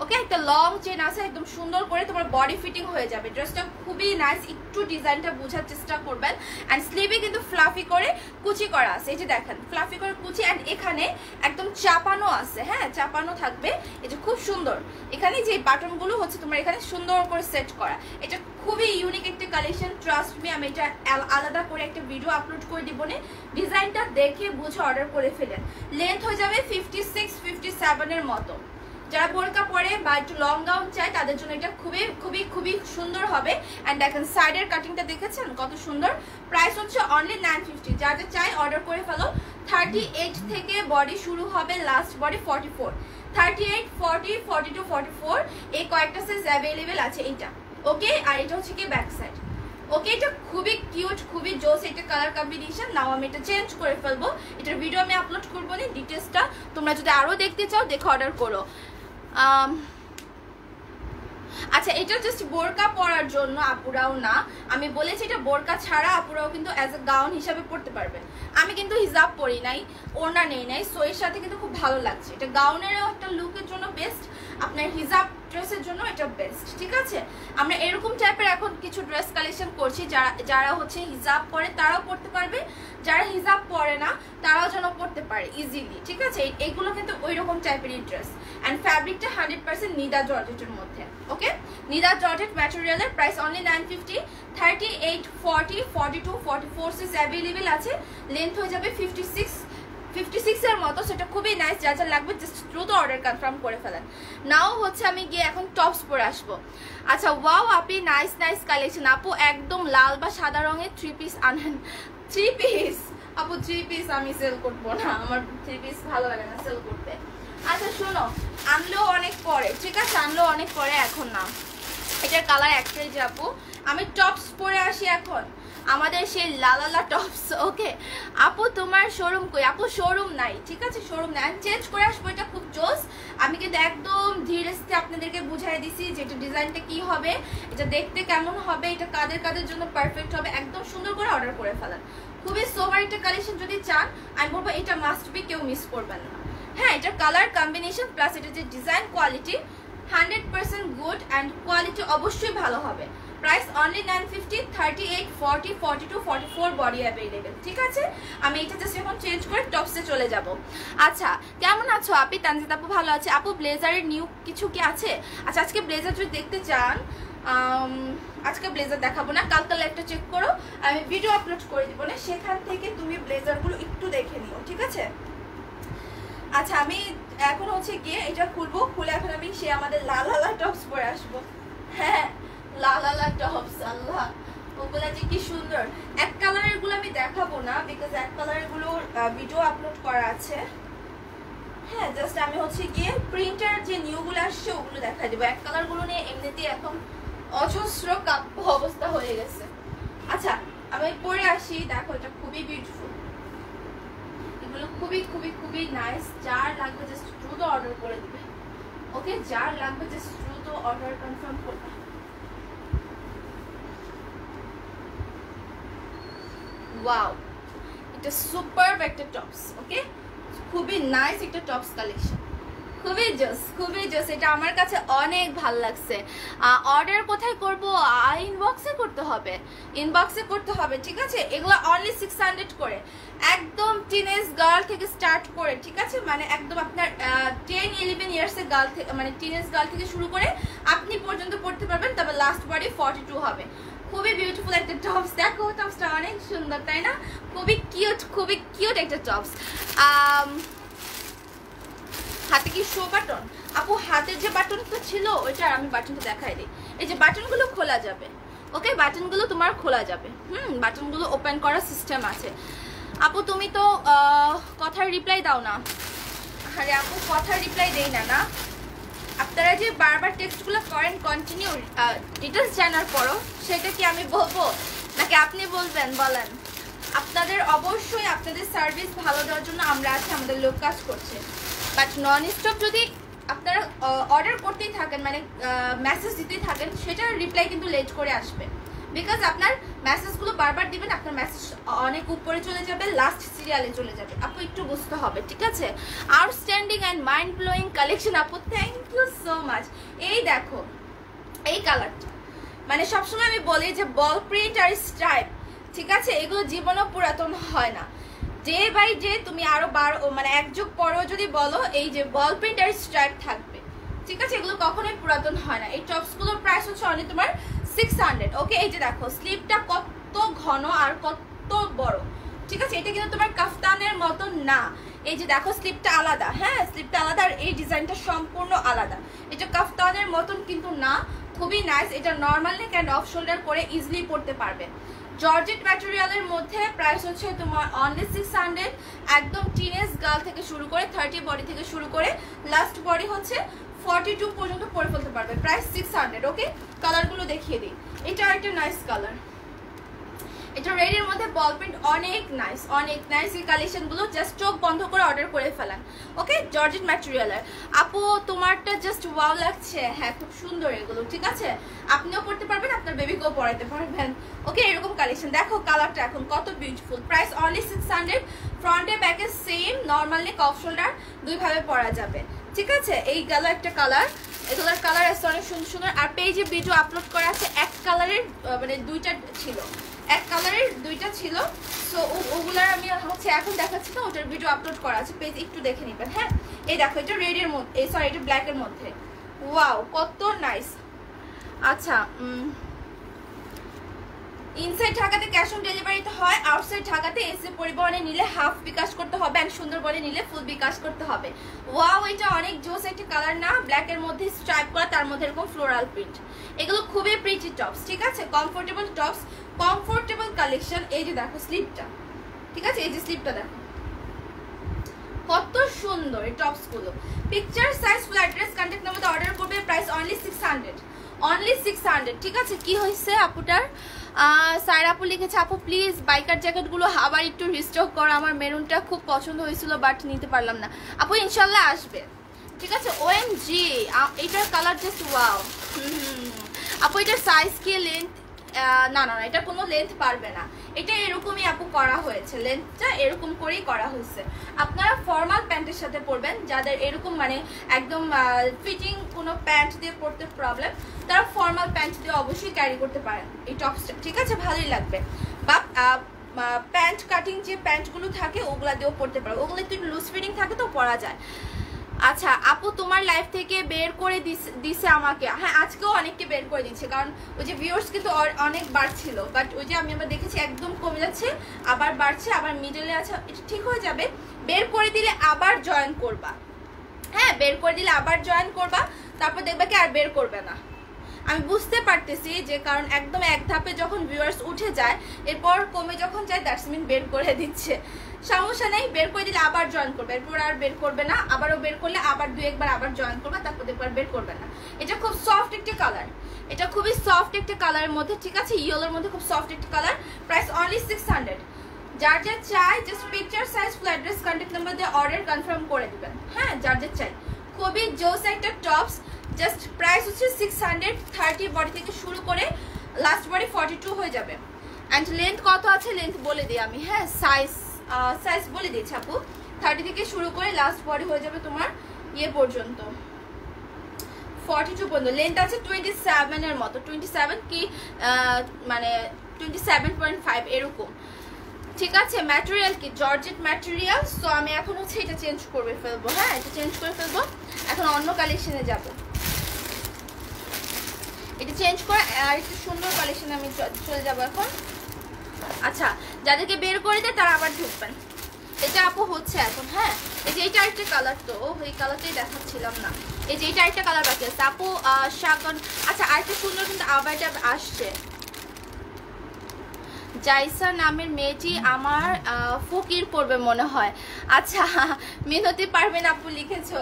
ওকে, একটা লং চেইন আছে, একদম সুন্দর করে তোমার বডি ফিটিং হয়ে যাবে। ড্রেসটা খুবই নাইস, একটু ডিজাইনটা বোঝার চেষ্টা করবেন। অ্যান্ড স্লিভে কিন্তু ফ্লাফি করে কুচি করা আছে, এই যে দেখেন ফ্লাফি করে কুচি, অ্যান্ড এখানে একদম চাপানো আছে। হ্যাঁ, চাপানো থাকবে, এই যে খুব সুন্দর। এখানে যে বাটনগুলো হচ্ছে তোমার এখানে সুন্দর করে সেট করা, এটা খুবই ইউনিক একটা কালেকশন। ট্রাস্ট মি, আমি এটা আলাদা করে একটা ভিডিও আপলোড করে দিব না, ডিজাইনটা দেখে বুঝে অর্ডার করে ফেলেন। লেন্থ হয়ে যাবে 56-57 এর মতো। যারা বোরকা পরে বা একটু লং গাউন চায় তাদের জন্য এটা খুবই খুবই খুবই সুন্দর হবে। অ্যান্ড দেখেন সাইডের কাটিংটা দেখেছেন কত সুন্দর। প্রাইস হচ্ছে অনলি 950। যা যা চাই অর্ডার করে ফেলো। 38 থেকে বডি শুরু হবে, লাস্ট বডি 44, 38, 40, 42, 44 এই কয়েকটা সাইজ অ্যাভেলেবেল আছে এইটা। ওকে, আর এটা হচ্ছে কি ব্যাক সাইড। ওকে, এটা খুবই কিউট, খুবই জোস এটা কালার কম্বিনেশন। নাও আমি এটা চেঞ্জ করে ফেলবো, এটার ভিডিও আমি আপলোড করবো না, ডিটেলসটা তোমরা যদি আরো দেখতে চাও দেখে অর্ডার করো। আচ্ছা, এটা জাস্ট বোরকা পরার জন্য আপুরাও না, আমি বলেছি এটা বোরকা ছাড়া আপুরাও কিন্তু অ্যাজ এ গাউন হিসাবে পড়তে পারবেন। আমি কিন্তু হিজাব পরি নাই, ওড়না নেই নাই, সো এর সাথে কিন্তু খুব ভালো লাগছে। এটা গাউনেরও একটা লুকের জন্য বেস্ট, আপনার হিজাব ড্রেসের জন্য এটা বেস্ট। ঠিক আছে, আমরা এরকম টাইপের এখন কিছু ড্রেস কালেকশন করছি, যারা হচ্ছে হিজাব পরে তারাও পড়তে পারবে, যারা হিজাব পরে না তারাও যেন পড়তে পারে ইজিলি। ঠিক আছে, এগুলো কিন্তু ওই রকম টাইপেরই ড্রেস। অ্যান্ড ফ্যাব্রিকটা 100% নিদা জর্জেটের মধ্যে। ওকে, নিদা জর্জেট ম্যাটেরিয়ালের প্রাইস অনলি 950। 38, 40, 42, 44 সাইজ অ্যাভেলেবেল আছে। লেন্থ হয়ে যাবে 56 এর মতো, সেটা খুবই নাইস। যা যা লাগবে জাস্ট দ্রুত অর্ডার কনফার্ম করে ফেলেন। নাও হচ্ছে আমি গিয়ে এখন টপস পরে আসবো। আচ্ছা, ওয়াও আপি, নাইস নাইস কালেকশন। আপু একদম লাল বা সাদা রঙের 3 পিস আনেন। 3 পিস আপু, 3 পিস আমি সেল করবো না, আমার 3 পিস ভালো লাগে না সেল করতে। আচ্ছা শোনো, আনলেও অনেক পরে, ঠিক আছে, আনলেও অনেক পরে, এখন না। এটার কালার একটাই যে আপু, আমি টপস পরে আসি এখন, আমাদের সেই লালালা টপস। ওকে আপু, তোমার শোরুম কই? আপু শোরুম নাই, ঠিক আছে, শোরুম নাই, আমি চেঞ্জ করে আসবো। এটা খুব জোস, আমি কিন্তু একদম ধীরে স্থিরে আপনাদেরকে বুঝাই দিছি যে এটা ডিজাইনটা কি হবে, এটা দেখতে কেমন হবে, এটা কাদের কাদের জন্য পারফেক্ট হবে, একদম সুন্দর করে অর্ডার করে ফেলেন। খুবই সোভার একটা কালেকশন, যদি চান আমি বলবো এটা মাস্ট বি, কেউ মিস করবেন না। হ্যাঁ, এটার কালার কম্বিনেশন প্লাস এটা যে design quality 100% good, and quality অবশ্যই ভালো হবে। Price only 950। 38, 40, 42, 44 body available. ঠিক আছে, আমি এটা জাস্ট এখন চেঞ্জ করে টপসে চলে যাব। আচ্ছা, কেমন আছো আপি? তানজিদ আপু ভালো আছে। আপু ব্লেজারের নিউ কিছু কি আছে? আচ্ছা, আজকে ব্লেজার যদি দেখতে চান, আজকে ব্লেজার দেখাবো না, কালকে লাইভটা চেক করো, আমি ভিডিও আপলোড করে দিব না, সেখান থেকে তুমি ব্লেজারগুলো একটু দেখে নিও। ঠিক আছে, আচ্ছা আমি এখন হচ্ছে গিয়ে এটা খুলবো, খুলে এখন আমি সে আমাদের লালালা টপস পরে আসবো। হ্যাঁ, লালালা টপস, আল্লাহ ওগুলা যে কি সুন্দর। এক কালারের গুলো আমি দেখাবো না, বিকজ এক কালারের গুলো ভিডিও আপলোড করা আছে। হ্যাঁ, জাস্ট আমি হচ্ছে গিয়ে প্রিন্টার যে নিউ গুলো আসছে ওগুলো দেখা দেবো। এক কালার গুলো নিয়ে এমনিতেই এখন অজস্র কাব্য অবস্থা হয়ে গেছে। আচ্ছা, আমি পরে আসি, দেখো এটা খুবই বিউটিফুল, এগুলো খুবই খুবই খুবই নাইস। যার লাগবে জাস্ট দ্রুত অর্ডার করে দিবে। ওকে, যার লাগবে জাস্ট দ্রুত অর্ডার কনফার্ম করবে। ওয়াও, এটা সুপারব একটা টপস। ওকে, খুবই নাইস একটা টপস কালেকশন, খুবই জোস, খুবই জোস। এটা আমার কাছে অনেক ভালো লাগছে। অর্ডার কোথায় করব? ইনবক্সে করতে হবে, ইনবক্সে করতে হবে। ঠিক আছে, এগুলো অনলি 600 করে, একদম টিনেজ গার্ল থেকে স্টার্ট করে। ঠিক আছে, মানে একদম আপনার 10-11 ইয়ার্সের গার্ল থেকে, মানে টিনেজ গার্ল থেকে শুরু করে আপনি পর্যন্ত পড়তে পারবেন। তবে লাস্ট বডি 42 হবে। খুবই বিউটিফুল একটা টপস। দেখো টপসটা অনেক সুন্দর, তাই না? খুবই কিউট, খুবই কিউট একটা টপস। হাতে কি শো বাটন? আপু হাতের যে বাটনটা ছিল ওইটা আমি বাটনটা দেখাই দিই। এই যে বাটনগুলো খোলা যাবে। ওকে, বাটনগুলো তোমার খোলা যাবে। বাটনগুলো ওপেন করার সিস্টেম আছে। আপু তুমি তো কথার রিপ্লাই দাও না। আরে আপু কথার রিপ্লাই দেই না না। আপনারা যে বারবার টেক্সটগুলো করেন কন্টিনিউ ডিটেলস জানার পরও, সেটা কি আমি বলবো নাকি আপনি বলবেন? বলেন। আপনাদের অবশ্যই আপনাদের সার্ভিস ভালো দেওয়ার জন্য আমরা আছি, আমাদের লোক কাজ করছে। বাট নন স্টপ যদি আপনারা অর্ডার করতেই থাকেন, মানে মেসেজ দিতেই থাকেন, সেটার রিপ্লাই কিন্তু লেট করে আসবে। বিকজ আপনার মেসেজগুলো বারবার দিবেন, আপনার মেসেজ অনেক উপরে চলে যাবে, লাস্ট সিরিয়ালে চলে যাবে। আপু একটু বুঝতে হবে, ঠিক আছে? Outstanding and mind blowing collection আপু, থ্যাংক ইউ সো মাচ। এই দেখো এই কালারটা, মানে সবসময় আমি বলি যে বল প্রিন্ট আর স্ট্রাইপ, ঠিক আছে, এগুলো জীবনও পুরাতন হয় না। ডে বাই ডে তুমি আরো মানে এক যুগ পরেও যদি বলো, এই যে বল প্রিন্ট আর স্ট্রাইপ থাকবে, ঠিক আছে, এগুলো কখনোই পুরাতন হয় না। এই টপসগুলোর প্রাইস হচ্ছে অনেক তোমার 600। ওকে, এই যে দেখো স্লিপটা কত ঘন আর কত বড়, ঠিক আছে, এটা কিন্তু তোমার কাফতানের মতো না। এই যে দেখো স্লিপটা আলাদা, হ্যাঁ স্লিপটা আলাদা, আর এই ডিজাইনটা সম্পূর্ণ আলাদা। এটা কাফতানের মতন কিন্তু না, খুবই নাইস। এটা normal neck and off shoulder করে ইজিলি পরতে পারবে। জর্জেট ম্যাটেরিয়ালের মধ্যে প্রাইস হচ্ছে তোমার অনলি 600। একদম টিনেজ গার্ল থেকে শুরু করে 30 বডি থেকে শুরু করে লাস্ট বডি হচ্ছে 42 পর্যন্ত পরে ফেলতে পারবে। প্রাইস 600। ওকে, কালারগুলো দেখিয়ে দিই। এটা একটা নাইস কালার, এটা রেডের মধ্যে বল প্রিন্ট, অনেক নাইস অনেক নাইস। এই কালেকশনগুলো জাস্ট চোখ বন্ধ করে অর্ডার করে ফেলান। ওকে, জর্জেট ম্যাটেরিয়ালের। আপু তোমারটা জাস্ট ওয়াও লাগছে, হ্যাঁ খুব সুন্দর এগুলো, ঠিক আছে, আপনিও পড়তে পারবেন, আপনার বেবিকেও পড়াতে পারবেন। ওকে, এরকম কালেকশন দেখো, কালারটা এখন কত বিউটিফুল। Price only 600। ফ্রন্টে ব্যাকে সেম, নর্মাল নেক অফ শোল্ডার দুইভাবে পরা যাবে, ঠিক আছে। এই গেল একটা কালার, এগুলোর কালার আছে অনেক সুন্দর সুন্দর। আর পেজে ভিডিও আপলোড করা আছে এক কালারের, মানে দুইটা ছিল, এক কালারের দুইটা ছিল। সো ওগুলার আমি হচ্ছে এখন দেখাচ্ছি না, ওটার ভিডিও আপলোড করা আছে, পেজ একটু দেখে নেবেন। হ্যাঁ, এই দেখো এটা রেডের মধ্যে, সরি এটা ব্ল্যাকের মধ্যে, ওয়াও কত নাইস। আচ্ছা, ইনসাইড ঢাকাতে ক্যাশ অন ডেলিভারিতে হয়, আউটসাইড ঢাকাতে এসি পরিবহনে নিলে হাফ বিকাশ করতে হবে, আর সুন্দরবনে নিলে ফুল বিকাশ করতে হবে। ওয়াও, এটা অনেক জোস একটা কালার না, ব্ল্যাকের মধ্যে স্ট্রাইপ করা, তার মধ্যে এরকম ফ্লোরাল প্রিন্ট। এগুলো খুবই প্রিটি টপস, ঠিক আছে, কমফোর্টেবল টপস, কমফোর্টেবল কালেকশন। এই যে দেখো স্লিপটা, ঠিক আছে, এই যে স্লিপটা দেখো কত সুন্দর এই টপসগুলো। Picture size full address contact নাম্বারে অর্ডার করবে। প্রাইস অনলি 600, অনলি 600, ঠিক আছে। কি হয়েছে আপুটার? সাইরা আপু লিখেছে, আপু প্লিজ বাইকার জ্যাকেটগুলো আবার একটু রিস্টক করো, আমার মেরুনটা খুব পছন্দ হয়েছিল বাট নিতে পারলাম না। আপু ইনশাল্লাহ আসবে, ঠিক আছে। ওএমজি, এটার কালার জাস্ট ওয়াও। আপু এটার সাইজ কি, লেন্থ? না না না, এটা কোনো লেন্থ পারবে না, এটা এরকমই আপু করা হয়েছে, লেন্থটা এরকম করেই করা হয়েছে। আপনারা ফর্মাল প্যান্টের সাথে পরবেন, যাদের এরকম মানে একদম ফিটিং কোনো প্যান্ট দিয়ে পরতে প্রবলেম, তারা ফর্মাল প্যান্ট দিয়ে অবশ্যই ক্যারি করতে পারেন এই টপসটা, ঠিক আছে, ভালোই লাগবে। বা প্যান্ট কাটিং যে প্যান্টগুলো থাকে ওগুলা দিয়েও পরতে পারবে, ওগুলো একটু লুজ ফিটিং থাকে তো পরা যায়। আচ্ছা আপু তোমার লাইফ থেকে বের করে দিছে আমাকে, হ্যাঁ আজকেও অনেককে বের করে দিচ্ছে, কারণ ওই যে ভিউয়ার্স কিন্তু অনেক বাড়ছিল, বাট ওই যে আমি আবার দেখেছি একদম কমে যাচ্ছে, আবার বাড়ছে, আবার মিডলে আছে, এটা ঠিক হয়ে যাবে। বের করে দিলে আবার জয়েন করবা, হ্যাঁ বের করে দিলে আবার জয়েন করবা, তারপর দেখবা কি আর বের করবে না। আমি বুঝতে পারতেছি যে কারণ একদম এক ধাপে যখন ভিউয়ার্স উঠে যায়, এরপর কমে যখন যায়, দ্যাটস মিন বের করে দিচ্ছে। সমস্যা নেই, বের করে দিলে আবার জয়েন করবে, এরপর আর বের করবে না, আবারও বের করলে আবার দু একবার আবার জয়েন করবে, তারপর একবার বের করবে না। এটা খুব সফট একটা কালার, এটা খুবই সফট একটা কালারের মধ্যে, ঠিক আছে, ইয়েলোর মধ্যে খুব সফট একটা কালার। Price only 600। যার যার চাই just picture size full address contact number দিয়ে অর্ডার কনফার্ম করে দিবেন। হ্যাঁ যার যার চাই, খুবই জোস একটা টপস, জাস্ট প্রাইস হচ্ছে 600। 30 বডি থেকে শুরু করে লাস্ট বডি 42 হয়ে যাবে। অ্যান্ড লেন্থ কত আছে লেন্থ বলে দিই আমি, হ্যাঁ সাইজ বলে দিয়েছি আপু, 30 থেকে শুরু করে লাস্ট বডি হয়ে যাবে তোমার ইয়ে পর্যন্ত 42 পর্যন্ত। লেন্থ আছে 27 এর মতো, 27 কি মানে 27.5 এরকম, ঠিক আছে। ম্যাটেরিয়াল কি জর্জেট ম্যাটেরিয়াল। সো আমি এখন হচ্ছে এটা চেঞ্জ করে ফেলবো, হ্যাঁ এটা চেঞ্জ করে ফেলবো, এখন অন্য কালেকশনে যাব। এটা চেঞ্জ করে আর একটু সুন্দর কালেকশনে আমি চলে যাব এখন। আচ্ছা যাদেরকে বের করে দেয় তারা আবার ঢুকবেন। এটা আপু হচ্ছে এখন, হ্যাঁ এই যে এটা একটা কালার, তো এই কালারটাই দেখাচ্ছিলাম না, এই যে এটা একটা কালার বাকি আছে আপু শাকন। আচ্ছা আরেকটা সুন্দর কিন্তু আবার এটা আসছে, জাইসা নামের মেয়েটি আমার ফকির করবে মনে হয়। আচ্ছা মিনতি পারবেন আপু লিখেছো,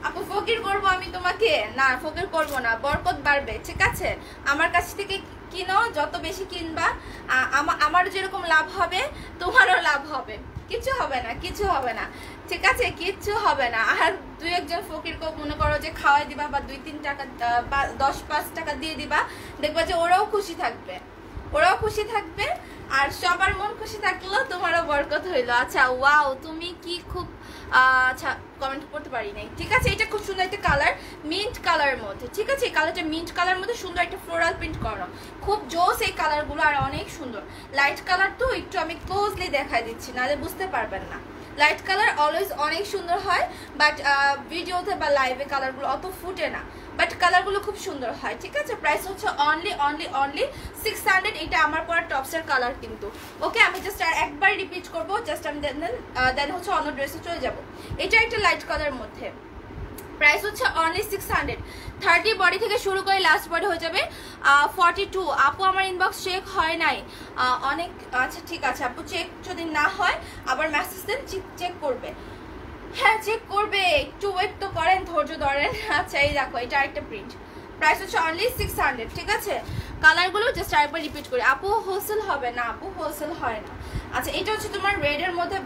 আপু ফকির করবো আমি তোমাকে? না ফকির করবো না, বরকত বাড়বে, ঠিক আছে? আমার কাছ থেকে কিনো, যত বেশি কিনবা আমার যেরকম লাভ হবে তোমারও লাভ হবে, কিছু হবে না, কিছু হবে না, ঠিক আছে? কিচ্ছু হবে না। আর দুই একজন ফকিরকে মনে করো যে খাওয়াই দিবা বা 2-3 টাকা বা 10-5 টাকা দিয়ে দিবা, দেখবা যে ওরাও খুশি থাকবে, ওরাও খুশি থাকবে, আর সবার মন খুশি থাকলো তোমারও বরকত হইলো। আচ্ছা ওয়াও, তুমি কি খুব আচ্ছা কমেন্ট করতে পারি নাই, ঠিক আছে? এটা খুব সুন্দর একটা কালার, মিন্ট কালারের মধ্যে, ঠিক আছে? এই কালারটা মিন্ট কালারের মধ্যে সুন্দর একটা ফ্লোরাল প্রিন্ট করানো, খুব জোস এই কালারগুলো, আর অনেক সুন্দর। লাইট কালার তো একটু আমি ক্লোজলি দেখাই দিচ্ছি, নাহলে বুঝতে পারবেন না। লাইট কালার অলওয়েজ অনেক সুন্দর হয়, বাট ভিডিওতে বা লাইভে কালারগুলো অত ফুটে না, বাট কালারগুলো খুব সুন্দর হয়, ঠিক আছে? প্রাইস হচ্ছে অনলি 600। এটা আমার পরা টপসের কালার কিন্তু, ওকে? আমি জাস্ট আর একবার রিপিট করবো, জাস্ট আমি দেন হচ্ছে অন্য ড্রেসে চলে যাব। এটা একটা লাইট কালারের মধ্যে, প্রাইস হচ্ছে অনলি 600। 30 বডি থেকে শুরু করে লাস্ট বডি হয়ে যাবে 42। আপু আমার ইনবক্স চেক হয় নাই অনেক, আচ্ছা ঠিক আছে আপু, চেক যদি না হয় আবার মেসেজ দেন, চেক করবে। হ্যাঁ চেক করবে, একটু ওয়েট তো করেন, ধৈর্য ধরেন। আচ্ছা এই দেখো, এটা আরেকটা প্রিন্ট, প্রাইস হচ্ছে অনলি 600, ঠিক আছে? কালারগুলো জাস্ট আরেকবার রিপিট করি। আপু হোলসেল হবে না, আপু হোলসেল হয় না। আচ্ছা এটা হচ্ছে তোমার রেডের মধ্যে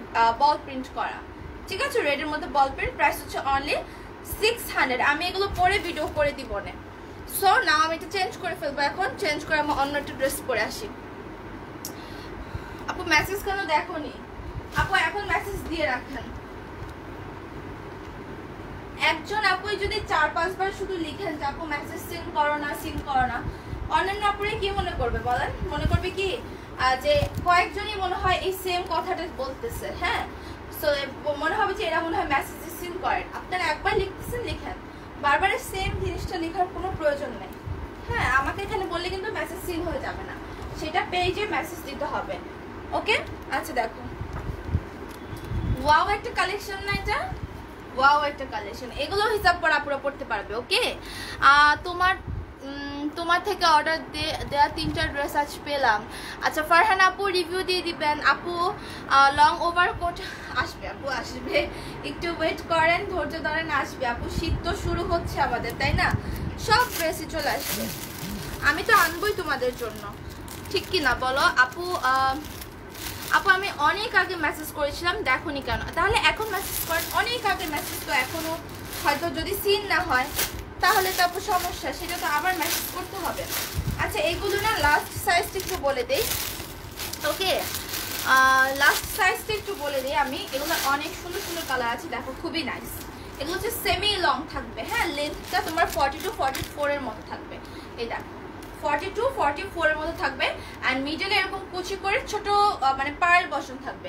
বল প্রিন্ট করা, ঠিক আছে? রেডের মধ্যে বল প্রিন্ট, প্রাইস হচ্ছে অনলি 600। আমি এগুলো পরে ভিডিও করে দিব না, সো না আমি এটা চেঞ্জ করে ফেলবো, এখন চেঞ্জ করে আমি অন্য একটা ড্রেস পরে আসি। আপু মেসেজ কেন দেখোনি? আপু এখন মেসেজ দিয়ে রাখেন। একজন আপুই যদি 4-5 বার শুধু লিখেন যে আপু মেসেজ সিন করো না, অন্যান্য আপুরে কি মনে করবে বলেন? মনে করবে কি যে কয়েকজনই মনে হয় এই সেম কথাটা বলতেছে, হ্যাঁ? সো মনে হবে যে এরা মনে হয় মেসেজ সিন করেন। আপনারা একবার লিখতেছেন, লিখেন, বারবার সেম জিনিসটা লেখার কোনো প্রয়োজন নেই, হ্যাঁ? আমাকে এখানে বললে কিন্তু মেসেজ সিন হয়ে যাবে না, সেটা পেজে মেসেজ দিতে হবে, ওকে? আচ্ছা দেখো, ওয়াও একটা কালেকশন না এটা, ওয়াও একটা কালেকশন, এগুলো হিসাব করা পুরো পড়তে পারবে, ওকে? তোমার থেকে অর্ডার দেওয়া 3টা ড্রেস আজ পেলাম। আচ্ছা ফারহান আপু রিভিউ দিয়ে দিবেন। আপু লং ওভারকোট আসবে, আপু আসবে, একটু ওয়েট করেন, ধৈর্য ধরেন, আসবে আপু। শীত তো শুরু হচ্ছে আমাদের, তাই না? সব ড্রেসই চলে আসবে, আমি তো আনবই তোমাদের জন্য, ঠিক কি না বলো? আপু আপু আমি অনেক আগে মেসেজ করেছিলাম, দেখোনি কেন? তাহলে এখন মেসেজ করেন, অনেক আগে মেসেজ তো এখনো হয়তো যদি সিন না হয় তাহলে তো আপু সমস্যা, সেটা তো আবার মেসেজ করতে হবে। আচ্ছা এগুলো না লাস্ট সাইজটা একটু বলে দেই, ওকে? লাস্ট সাইজটা একটু বলে দিই আমি। এগুলো অনেক সুন্দর সুন্দর কালার আছে, দেখো খুবই নাইস। এগুলো হচ্ছে সেমি লং থাকবে, হ্যাঁ? লেন্থটা তোমার 42-44 এর মতো থাকবে, এই দেখো 42-44 এর মতো থাকবে, অ্যান্ড মিডলে এরকম কুচি করে ছোট মানে পার্ল বসানো থাকবে।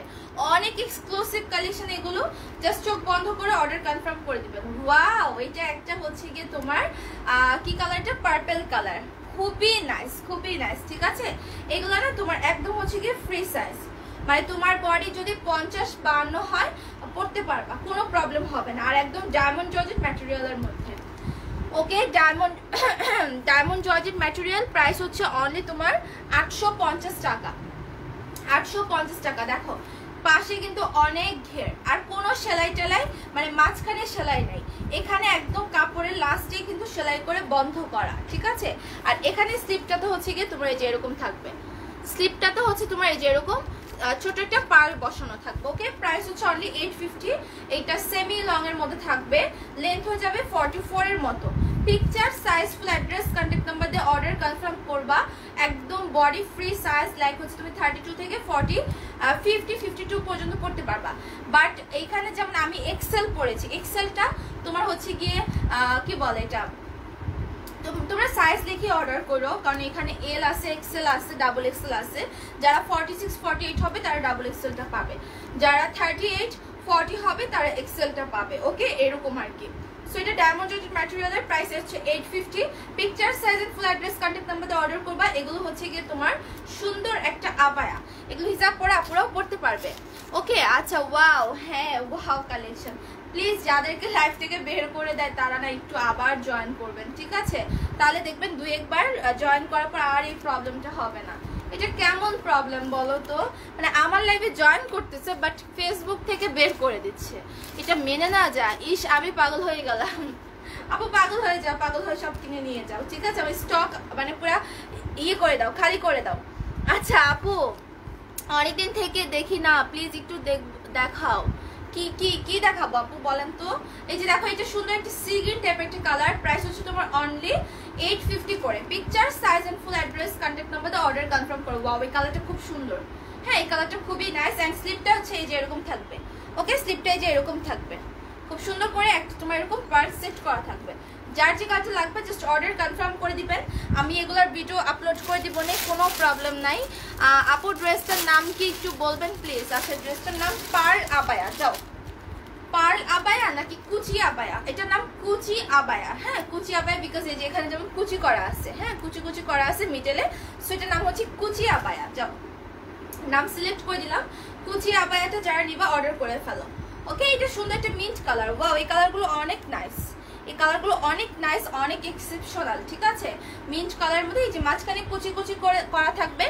অনেক এক্সক্লুসিভ কালেকশন এগুলো, জাস্ট চোখ বন্ধ করে অর্ডার কনফার্ম করে দিবেন। ওয়াও, এটা একটা হচ্ছে গিয়ে তোমার কি কালারটা, পার্পল কালার, খুবই নাইস, খুবই নাইস, ঠিক আছে? এগুলো না তোমার একদম হচ্ছে গিয়ে ফ্রি সাইজ, মানে তোমার বডি যদি 50-52 হয় পড়তে পারবা, কোনো প্রবলেম হবে না। আর একদম ডায়মন্ড জর্জেট ম্যাটেরিয়ালের মধ্যে, ওকে? ডায়মন্ড জর্জেট ম্যাটেরিয়াল, প্রাইস হচ্ছে অনলি তোমার 850 টাকা, 850 টাকা। দেখো পাশে কিন্তু অনেক ঘের, আর কোনো সেলাই টেলাই মানে মাঝখানে সেলাই নাই, এখানে একদম কাপড়ের লাস্টে কিন্তু সেলাই করে বন্ধ করা, ঠিক আছে? আর এখানে স্লিপটাতে হচ্ছে গিয়ে তোমার এই যে এরকম থাকবে, স্লিপটাতে হচ্ছে তোমার এই যে এরকম ছোট একটা পার্ল বসানো থাকবে, ওকে? প্রাইস হচ্ছে অনলি 850। এইটা সেমি লং এর মধ্যে থাকবে, লেন্থ হয়ে যাবে 44 এর মতো। Picture, size, full address, contact number দিয়ে অর্ডার কনফার্ম করবা। একদম বডি ফ্রি সাইজ, লাইক হচ্ছে তুমি 32 থেকে 40, 50, 52 পর্যন্ত পড়তে পারবা। বাট এইখানে যেমন আমি এক্সেল পরেছি, এক্সেলটা তোমার হচ্ছে গিয়ে কি বলে এটা, তোমরা সাইজ লিখে অর্ডার করো, কারণ এখানে এল আছে, এক্সেল আছে, ডাবল এক্সেল আছে। যারা 46-48 হবে তারা ডাবল এক্সেলটা পাবে, যারা 38-40 হবে তারা এক্সেলটা পাবে, ওকে? এরকম আর কি। সো এটা ডায়মন্ড জর্জেট ম্যাটেরিয়ালের প্রাইস হচ্ছে 850। Picture, size and full address, contact number দিয়ে অর্ডার করবা। এগুলো হচ্ছে গিয়ে তোমার সুন্দর একটা আবায়া, এগুলো হিসাব করে আপুরাও পড়তে পারবে, ওকে? আচ্ছা ওয়াও, হ্যাঁ ওয়াও কালেকশন। প্লিজ যাদেরকে লাইভ থেকে বের করে দেয় তারা না একটু আবার জয়েন করবেন, ঠিক আছে? তাহলে দেখবেন 2-1 বার জয়েন করার পর আর এই প্রবলেমটা হবে না। এটা কেমন প্রবলেম বলো তো? মানে আমার লাইভে জয়েন করতেছে বাট ফেসবুক থেকে বের করে দিচ্ছে, এটা মেনে না যায়। ইস আমি পাগল হয়ে গেলাম। আপু পাগল হয়ে যাও, পাগল হয়ে সব কিনে নিয়ে যাও, ঠিক আছে? আমি স্টক মানে পুরা ইয়ে করে দাও, খালি করে দাও। আচ্ছা আপু অনেকদিন থেকে দেখি না, প্লিজ একটু দেখাও। কি কি কি দেখাবো আপু বলেন তো? এই যে দেখো, এটা সুন্দর একটা সি গ্রিন টাইপের একটা কালার, প্রাইস হচ্ছে তোমার অনলি 850 করে। Picture size and full address contact number দিয়ে অর্ডার কনফার্ম করো। ওয়াও এই কালারটা খুব সুন্দর। হ্যাঁ এই কালারটা খুবই নাইস। এন্ড স্লিপটা হচ্ছে এই যে এরকম থাকবে। ওকে স্লিপটা এই যে এরকম থাকবে, খুব সুন্দর করে একটা তোমার এরকম পার্ট সেট করা থাকবে। যার যে কাজটা লাগবে জাস্ট অর্ডার কনফার্ম করে দিবেন, আমি এগুলোর ভিডিও আপলোড করে দিব, না কোনো প্রবলেম নাই। আপু ড্রেসটার নাম কি একটু বলবেন প্লিজ? আচ্ছা ড্রেসটার নাম পার্ল আবায়া। যাও পার্ল আবায়া নাকি কুচি আবায়া? এটার নাম কুচি আবায়া। হ্যাঁ কুচি আবায়া, বিকজ এই যে এখানে যেমন কুচি করা আছে, হ্যাঁ কুচি কুচি করা আছে মিডলে, সো এটার নাম হচ্ছে কুচি আবায়া। যাও নাম সিলেক্ট করে দিলাম, কুচি আবায়াটা যারা নিবা অর্ডার করে ফেলো। ওকে এটা সুন্দর একটা মিন্ট কালার। ওয়াও এই কালারগুলো অনেক নাইস, এই কালারগুলো অনেক নাইস, অনেক এক্সেপশনাল, ঠিক আছে? মিন্ট কালারের মধ্যে এই যে মাঝখানে কুচি কুচি করে করা থাকবে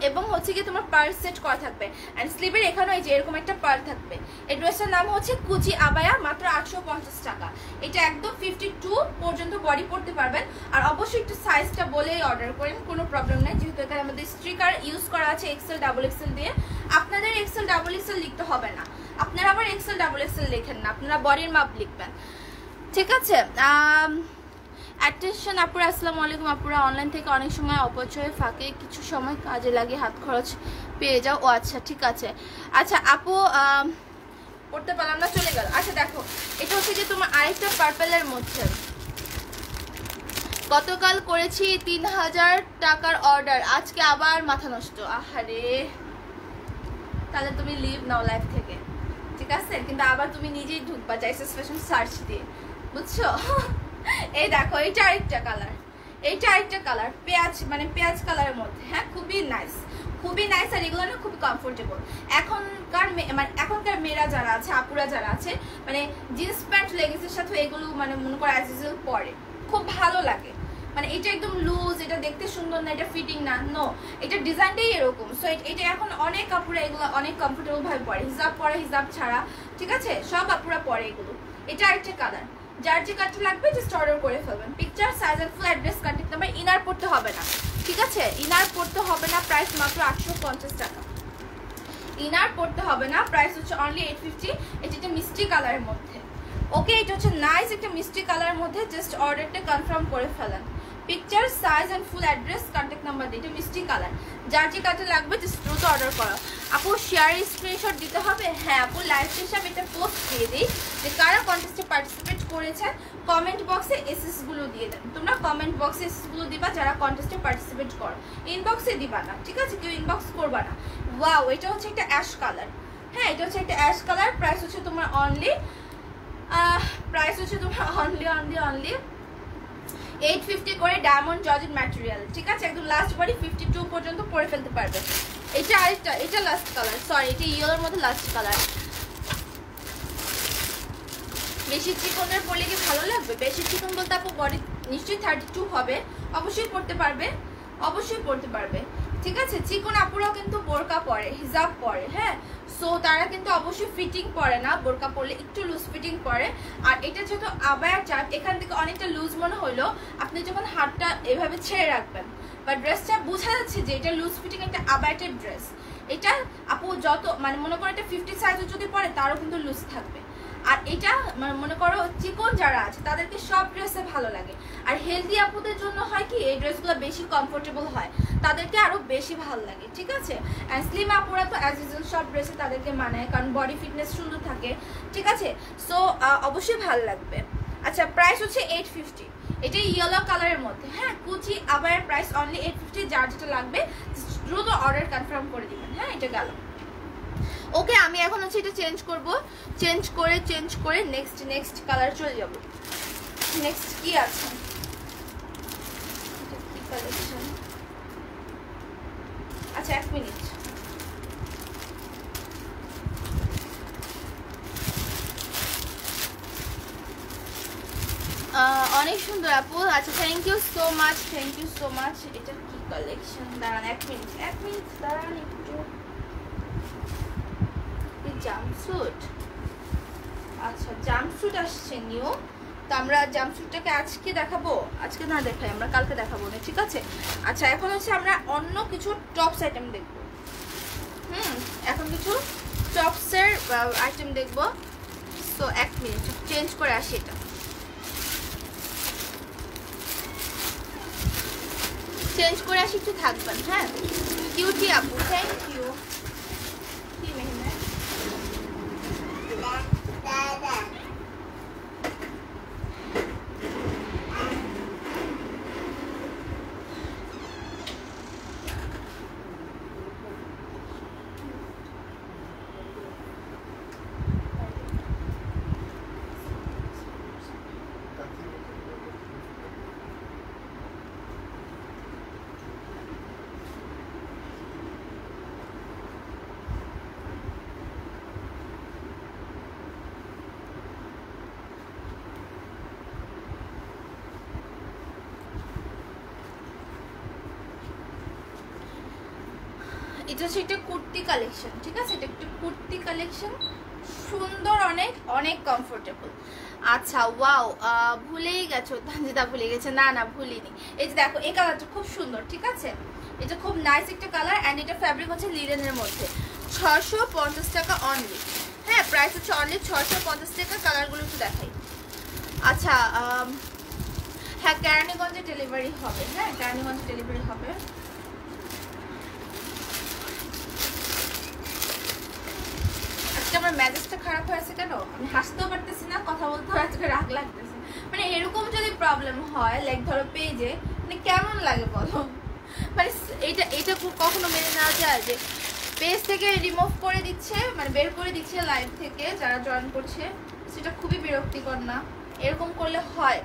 এবং হচ্ছে কি তোমার পার্ল সেট করা থাকবে। অ্যান্ড স্লিভের এখানে এই যে এরকম একটা পার্ল থাকবে। এই ড্রেসটার নাম হচ্ছে কুচি আবায়া, মাত্র 850 টাকা। এটা একদম 52 পর্যন্ত বডি পড়তে পারবেন। আর অবশ্যই একটু সাইজটা বলেই অর্ডার করেন, কোনো প্রবলেম নেই, যেহেতু এখানে আমাদের স্টিকার ইউজ করা আছে এক্সেল ডাবল এক্সেল দিয়ে। আপনাদের এক্সেল ডাবল এক্সেল লিখতে হবে না, আপনারা আবার এক্সেল ডাবল এক্সেল লেখেন না, আপনারা বডির মাপ লিখবেন, ঠিক আছে? অ্যাটেনশন আপুরা, আসসালামু আলাইকুম আপুরা। অনলাইন থেকে অনেক সময় অপচয় ফাঁকে কিছু সময় কাজে লাগে, হাত খরচ পেয়ে যাও। ও আচ্ছা ঠিক আছে। আচ্ছা আপু পড়তে পারলাম না, চলে গেল। আচ্ছা দেখো এটা হচ্ছে যে তোমার আরেকটা পার্পেলের মধ্যে, গতকাল করেছি 3000 টাকার অর্ডার, আজকে আবার মাথা নষ্ট। আহারে তাহলে তুমি লিভ নাও লাইফ থেকে, ঠিক আছে? কিন্তু আবার তুমি নিজেই ঢুকবা জাইসাস ফ্যাশন সার্চ দিয়ে, বুঝছো? এই দেখো এইটা আরেকটা কালার, এইটা আরেকটা কালার পেঁয়াজ মানে পেঁয়াজ কালারের মধ্যে। হ্যাঁ খুবই নাইস, খুবই নাইস। আর এগুলো না খুব কমফোর্টেবল। এখনকার মেয়েরা যারা আছে, আপুরা যারা আছে, মানে জিন্স প্যান্ট লেগিংসের সাথে এগুলো মানে মনে করো অ্যাজ ইউজুয়াল পরে খুব ভালো লাগে। মানে এটা একদম লুজ, এটা দেখতে সুন্দর না, এটা ফিটিং না, নো এটা ডিজাইনটাই এরকম। সো এটা এখন অনেক আপুরা এগুলো অনেক কমফোর্টেবল ভাবে পরে, হিজাব পরে, হিজাব ছাড়া, ঠিক আছে? সব আপুরা পরে এগুলো। এটা আরেকটা কালার, যার যে কালারটা লাগবে জাস্ট অর্ডার করে ফেলবেন। Picture size and full address contact number. Inner পড়তে হবে না, ঠিক আছে? ইনার পড়তে হবে না, প্রাইস মাত্র 850 টাকা। ইনার পড়তে হবে না, প্রাইস হচ্ছে অনলি 850। এটা একটা মিষ্টি কালারের মধ্যে। ওকে এটা হচ্ছে নাইস একটা মিষ্টি কালারের মধ্যে, জাস্ট অর্ডারটা কনফার্ম করে ফেলেন। Picture size and full address contact number দিয়ে, এটা মিষ্টি কালার, যার যে কালারটা লাগবে জাস্ট দ্রুত অর্ডার করো। আপু শেয়ার স্ক্রিনশট দিতে হবে। হ্যাঁ আপু লাইভ শেষে আমি একটা পোস্ট দিয়ে দিই যে কারা কন্টেস্টে পার্টিসিপেট করেছেন, কমেন্ট বক্সে এসএস গুলো দিয়ে দেন। তোমরা কমেন্ট বক্সে এসএস গুলো দিবা যারা কন্টেস্টে পার্টিসিপেট করো, ইনবক্সে দিবা না, ঠিক আছে? কেউ ইনবক্স করবা না। ওয়াও এটা হচ্ছে একটা অ্যাশ কালার। হ্যাঁ এটা হচ্ছে একটা অ্যাশ কালার, প্রাইস হচ্ছে তোমার অনলি 850 করে, ডায়মন্ড জর্জেট ম্যাটেরিয়াল, ঠিক আছে? একদম লাস্ট বডি 52 পর্যন্ত পরে ফেলতে পারবে। এটা আরেকটা, এটা লাস্ট কালার, সরি এটা ইয়েলোর মধ্যে লাস্ট কালার। বেশি চিকনের পরলে কি ভালো লাগবে? বেশি চিকন বলতে আপু বডি নিশ্চয়ই 32 হবে, অবশ্যই পরতে পারবে, অবশ্যই পরতে পারবে, ঠিক আছে? চিকন আপুরাও কিন্তু বোরকা পরে, হিজাব পরে, হ্যাঁ সো তারা কিন্তু অবশ্যই ফিটিং পরে না, বোরকা পরলে একটু লুজ ফিটিং পরে। আর এটা যেহেতু আবায়ার চার্ট, এখান থেকে অনেকটা লুজ মনে হলো, আপনি যখন হাতটা এভাবে ছেড়ে রাখবেন বা ড্রেসটা বোঝা যাচ্ছে যে এটা লুজ ফিটিং একটা আবায়াটের ড্রেস। এটা আপু যত মানে মনে করো এটা 50 সাইজও যদি পরে তারও কিন্তু লুজ থাকবে। আর এটা মানে মনে করো চিকন যারা আছে তাদেরকে সব ড্রেসে ভালো লাগে। আর হেলদি আপুদের জন্য হয় কি এই ড্রেসগুলো বেশি কমফোর্টেবল হয়, তাদেরকে আরো বেশি ভালো লাগে, ঠিক আছে? অ্যান্ড স্লিম আপুরা তো অ্যাজ ইউজুয়াল সব ড্রেসে তাদেরকে মানায়, কারণ বডি ফিটনেস সুন্দর থাকে, ঠিক আছে? সো অবশ্যই ভালো লাগবে। আচ্ছা প্রাইস হচ্ছে 850, এটা ইয়েলো কালারের মধ্যে। হ্যাঁ কুচি আবার প্রাইস অনলি 850, যার যেটা লাগবে দ্রুত অর্ডার কনফার্ম করে দিবেন। হ্যাঁ এটা গেল। ওকে আমি এখন হচ্ছে এটা চেঞ্জ করব, চেঞ্জ করে নেক্সট কালার চলে যাব। নেক্সট কি আছে, এটা কি কালেকশন? আচ্ছা এক মিনিট, অনেক সুন্দর আপু। আচ্ছা thank you so much, thank you so much. এটা কি কালেকশন। দাঁড়ান এক মিনিট দাঁড়ান একটু। জাম্পস্যুট, আচ্ছা জাম্পস্যুট আসছে নিউ। তো আমরা জাম্পস্যুটটাকে আজকে দেখাবো, আজকে না দেখাই, আমরা কালকে দেখাবো না, ঠিক আছে? আচ্ছা এখন হচ্ছে আমরা অন্য কিছু টপস আইটেম দেখবো। এখন কিছু টপসের আইটেম দেখবো। তো এক মিনিট চেঞ্জ করে আসি, এটা চেঞ্জ করে আসি, একটু থাকবেন। হ্যাঁ কিউটি আপু, থ্যাংক ইউ। কি মেহনত এটা হচ্ছে একটা কুর্তি কালেকশন, ঠিক আছে? এটা একটা কুর্তি কালেকশন, সুন্দর, অনেক অনেক কমফোর্টেবল। আচ্ছা ওয়াও, ভুলেই গেছো তানজিদা, ভুলে গেছে। না না ভুলিনি। এই যে দেখো এই কালারটা খুব সুন্দর, ঠিক আছে? এটা খুব নাইস একটা কালার অ্যান্ড এটা ফ্যাব্রিক হচ্ছে লিনেনের মধ্যে। 650 টাকা অনলি। হ্যাঁ প্রাইস হচ্ছে অনলি 650 টাকা। কালারগুলো একটু দেখাই। আচ্ছা হ্যাঁ কেরানীগঞ্জে ডেলিভারি হবে। হ্যাঁ কেরানীগঞ্জে ডেলিভারি হবে। আমার মেজাজটা খারাপ হয়েছে কেন? আমি হাসতেও পারতেছি না, কথা বলতেও আজকে রাগ লাগতেছে। মানে এরকম যদি প্রবলেম হয় লাইক ধরো পেজে, মানে কেমন লাগে বলো? মানে এটা কখনো মেনে নেওয়া যায় যে পেজ থেকে রিমুভ করে দিচ্ছে, মানে বের করে দিচ্ছে লাইভ থেকে যারা জয়েন করছে? সেটা খুবই বিরক্তিকর না? এরকম করলে হয়?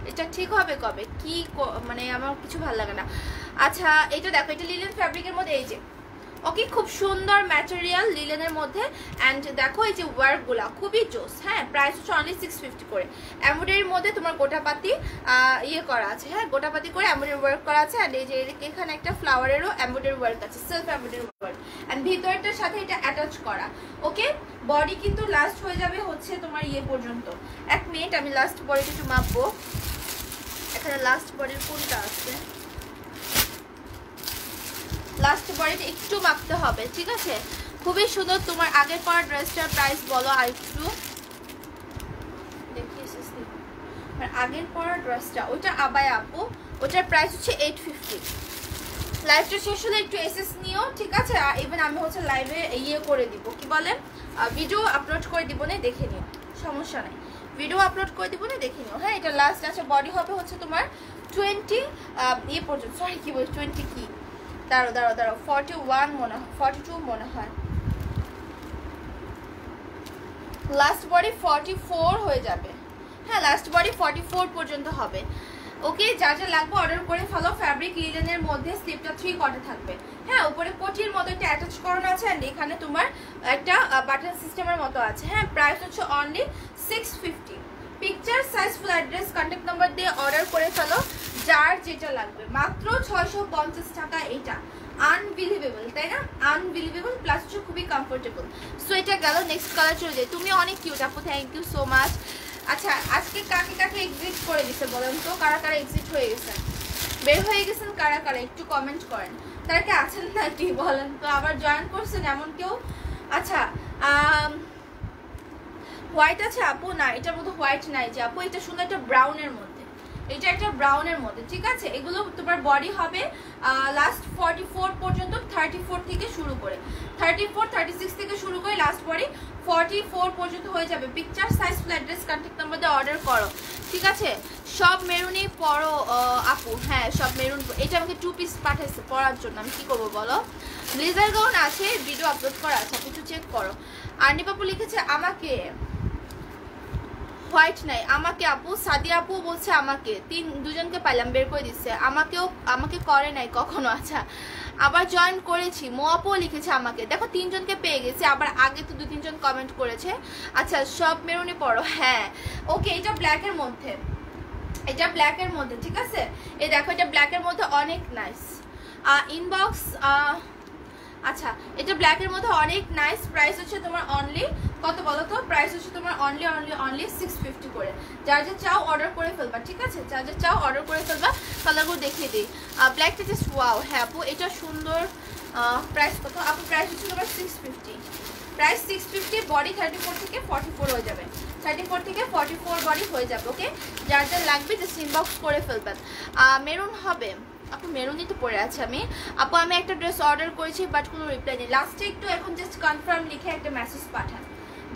এটা ঠিক হবে কবে? কি মানে আমার কিছু ভালো লাগে না। আচ্ছা এটা দেখো, এটা লিনেন ফ্যাব্রিকের মধ্যে, এই যে ওকে খুব সুন্দর ম্যাটেরিয়াল লিলেনের মধ্যে অ্যান্ড দেখো এই যে ওয়ার্কগুলা খুবই জোস। হ্যাঁ প্রাইস হচ্ছে অনলি 650 করে। এমব্রয়ডারির মধ্যে তোমার গোটাপাতি ইয়ে করা আছে। হ্যাঁ গোটাপাতি করে এমব্রয়ডারি ওয়ার্ক করা আছে অ্যান্ড এই যে এখানে একটা ফ্লাওয়ারেরও এমব্রয়ডারি ওয়ার্ক আছে, সেলফ এমব্রয়ডারি ওয়ার্ক অ্যান্ড ভিতরটার সাথে এটা অ্যাটাচ করা। ওকে বডি কিন্তু লাস্ট হয়ে যাবে হচ্ছে তোমার ইয়ে পর্যন্ত। এক মিনিট আমি লাস্ট বডিটা একটু মাপবো। এখানে লাস্ট বডির কোনটা আছে? লাস্ট বডিটা একটু মাপতে হবে, ঠিক আছে? খুবই সুন্দর। তোমার আগের পরা ড্রেসটার প্রাইস বলো আর একটু দেখিয়েছিস। আগের পরা ড্রেসটা ওইটা আবাই আপু, ওটার প্রাইস হচ্ছে 850। লাইভটা শেষ হলে একটু এসএস নিও, ঠিক আছে? আর ইভেন আমি হচ্ছে লাইভে ইয়ে করে দিব, কি বলে ভিডিও আপলোড করে দিব, না দেখে নিও, সমস্যা নাই। ভিডিও আপলোড করে দিব, না দেখে নিও। হ্যাঁ এটা লাস্ট আছে। বডি হবে হচ্ছে তোমার 20 ইয়ে পর্যন্ত, সরি কি বলছি 20 কি, দাঁড়ো 41 মনে হয়, 42 মনে হয়। লাস্ট বডি 44 হয়ে যাবে। হ্যাঁ লাস্ট বডি 44 পর্যন্ত হবে। ওকে যা যা লাগবে অর্ডার করে ফেলো। ফ্যাব্রিক লিনেনের মধ্যে স্লিপটা 3 কটে থাকবে। হ্যাঁ উপরে কোটির মতো একটা অ্যাটাচ করানো আছে অ্যান্ড এখানে তোমার একটা বাটন সিস্টেমের মতো আছে। হ্যাঁ প্রাইস হচ্ছে only 650। Picture size full address contact number দিয়ে অর্ডার করে ফেলো যার যেটা লাগবে। মাত্র 650 টাকা। এটা আনবিলিভেবল, তাই না? আনবিলিভেবল প্লাস হচ্ছে খুবই কমফোর্টেবল। সো এটা গেল। নেক্সট কালার চলে যায়। তুমি অনেক কিউট আপু, থ্যাংক ইউ সো মাচ। আচ্ছা আজকে কাকে কাকে এক্সিট করে দিছে বলেন তো? কারা কারা এক্সিট হয়ে গেছেন, বের হয়ে গেছেন কারা কারা? একটু কমেন্ট করেন। তারা কি আছেন না কি বলেন তো? আবার জয়েন করছেন এমন কেউ? আচ্ছা হোয়াইট আছে আপু? না এটার মধ্যে হোয়াইট নাই যে আপু, এটা সুন্দর একটা ব্রাউনের মধ্যে, এটা একটা ব্রাউনের মধ্যে, ঠিক আছে? এগুলো তোমার বডি হবে লাস্ট 44 পর্যন্ত, 34 থেকে শুরু করে 34 36 থেকে শুরু করে লাস্ট বডি 44 পর্যন্ত হয়ে যাবে। Picture size full address contact number দিয়ে অর্ডার করো, ঠিক আছে? সব মেরুনই পরো আপু। হ্যাঁ সব মেরুন। এটা আমাকে 2 পিস পাঠাইছে পরার জন্য, আমি কি করবো বলো? ব্লেজার গাউন আছে, ভিডিও আপলোড করা আছে, কিছু চেক করো। আর্নিপাপু লিখেছে আমাকে, হোয়াইট নাই আমাকে আপু। সাদিয়া আপু বলছে আমাকে, দুজনকে পাইলাম, বের করে দিচ্ছে। আমাকে করে নাই কখনো। আচ্ছা আবার জয়েন করেছি। মো আপুও লিখেছে আমাকে। দেখো 3 জনকে পেয়ে গেছে, আবার আগে তো 2-3 জন কমেন্ট করেছে। আচ্ছা সব মেরুনে পড়ো। হ্যাঁ ওকে এটা ব্ল্যাকের মধ্যে, এটা ব্ল্যাকের মধ্যে, ঠিক আছে? এই দেখো এটা ব্ল্যাকের মধ্যে অনেক নাইস। ইনবক্স। আচ্ছা, এটা ব্ল্যাকের মধ্যে অনেক নাইস। প্রাইস হচ্ছে তোমার অনলি কত বলো তো? প্রাইস হচ্ছে তোমার অনলি 650 করে। যার যা চাও অর্ডার করে ফেলবা, ঠিক আছে? যার যা চাও অর্ডার করে ফেলবা। কালারগুলো দেখিয়ে দিই। ব্ল্যাকটা জাস্ট ওয়াও। হ্যাঁ আপু এটা সুন্দর। প্রাইস কত আপু? প্রাইস হচ্ছে তোমার 650। প্রাইস 650। বডি 34 থেকে 44 হয়ে যাবে। 34 থেকে 44 বডি হয়ে যাবে। ওকে, যার যার লাগবে জাস্ট ইনবক্স করে ফেলবেন। মেরুন হবে আপু? মেরুনই তো পরে আছে আমি। আপু আমি একটা ড্রেস অর্ডার করেছি বাট কোনো রিপ্লাই নেই। লাস্টে একটু এখন জাস্ট কনফার্ম লিখে একটা মেসেজ পাঠান।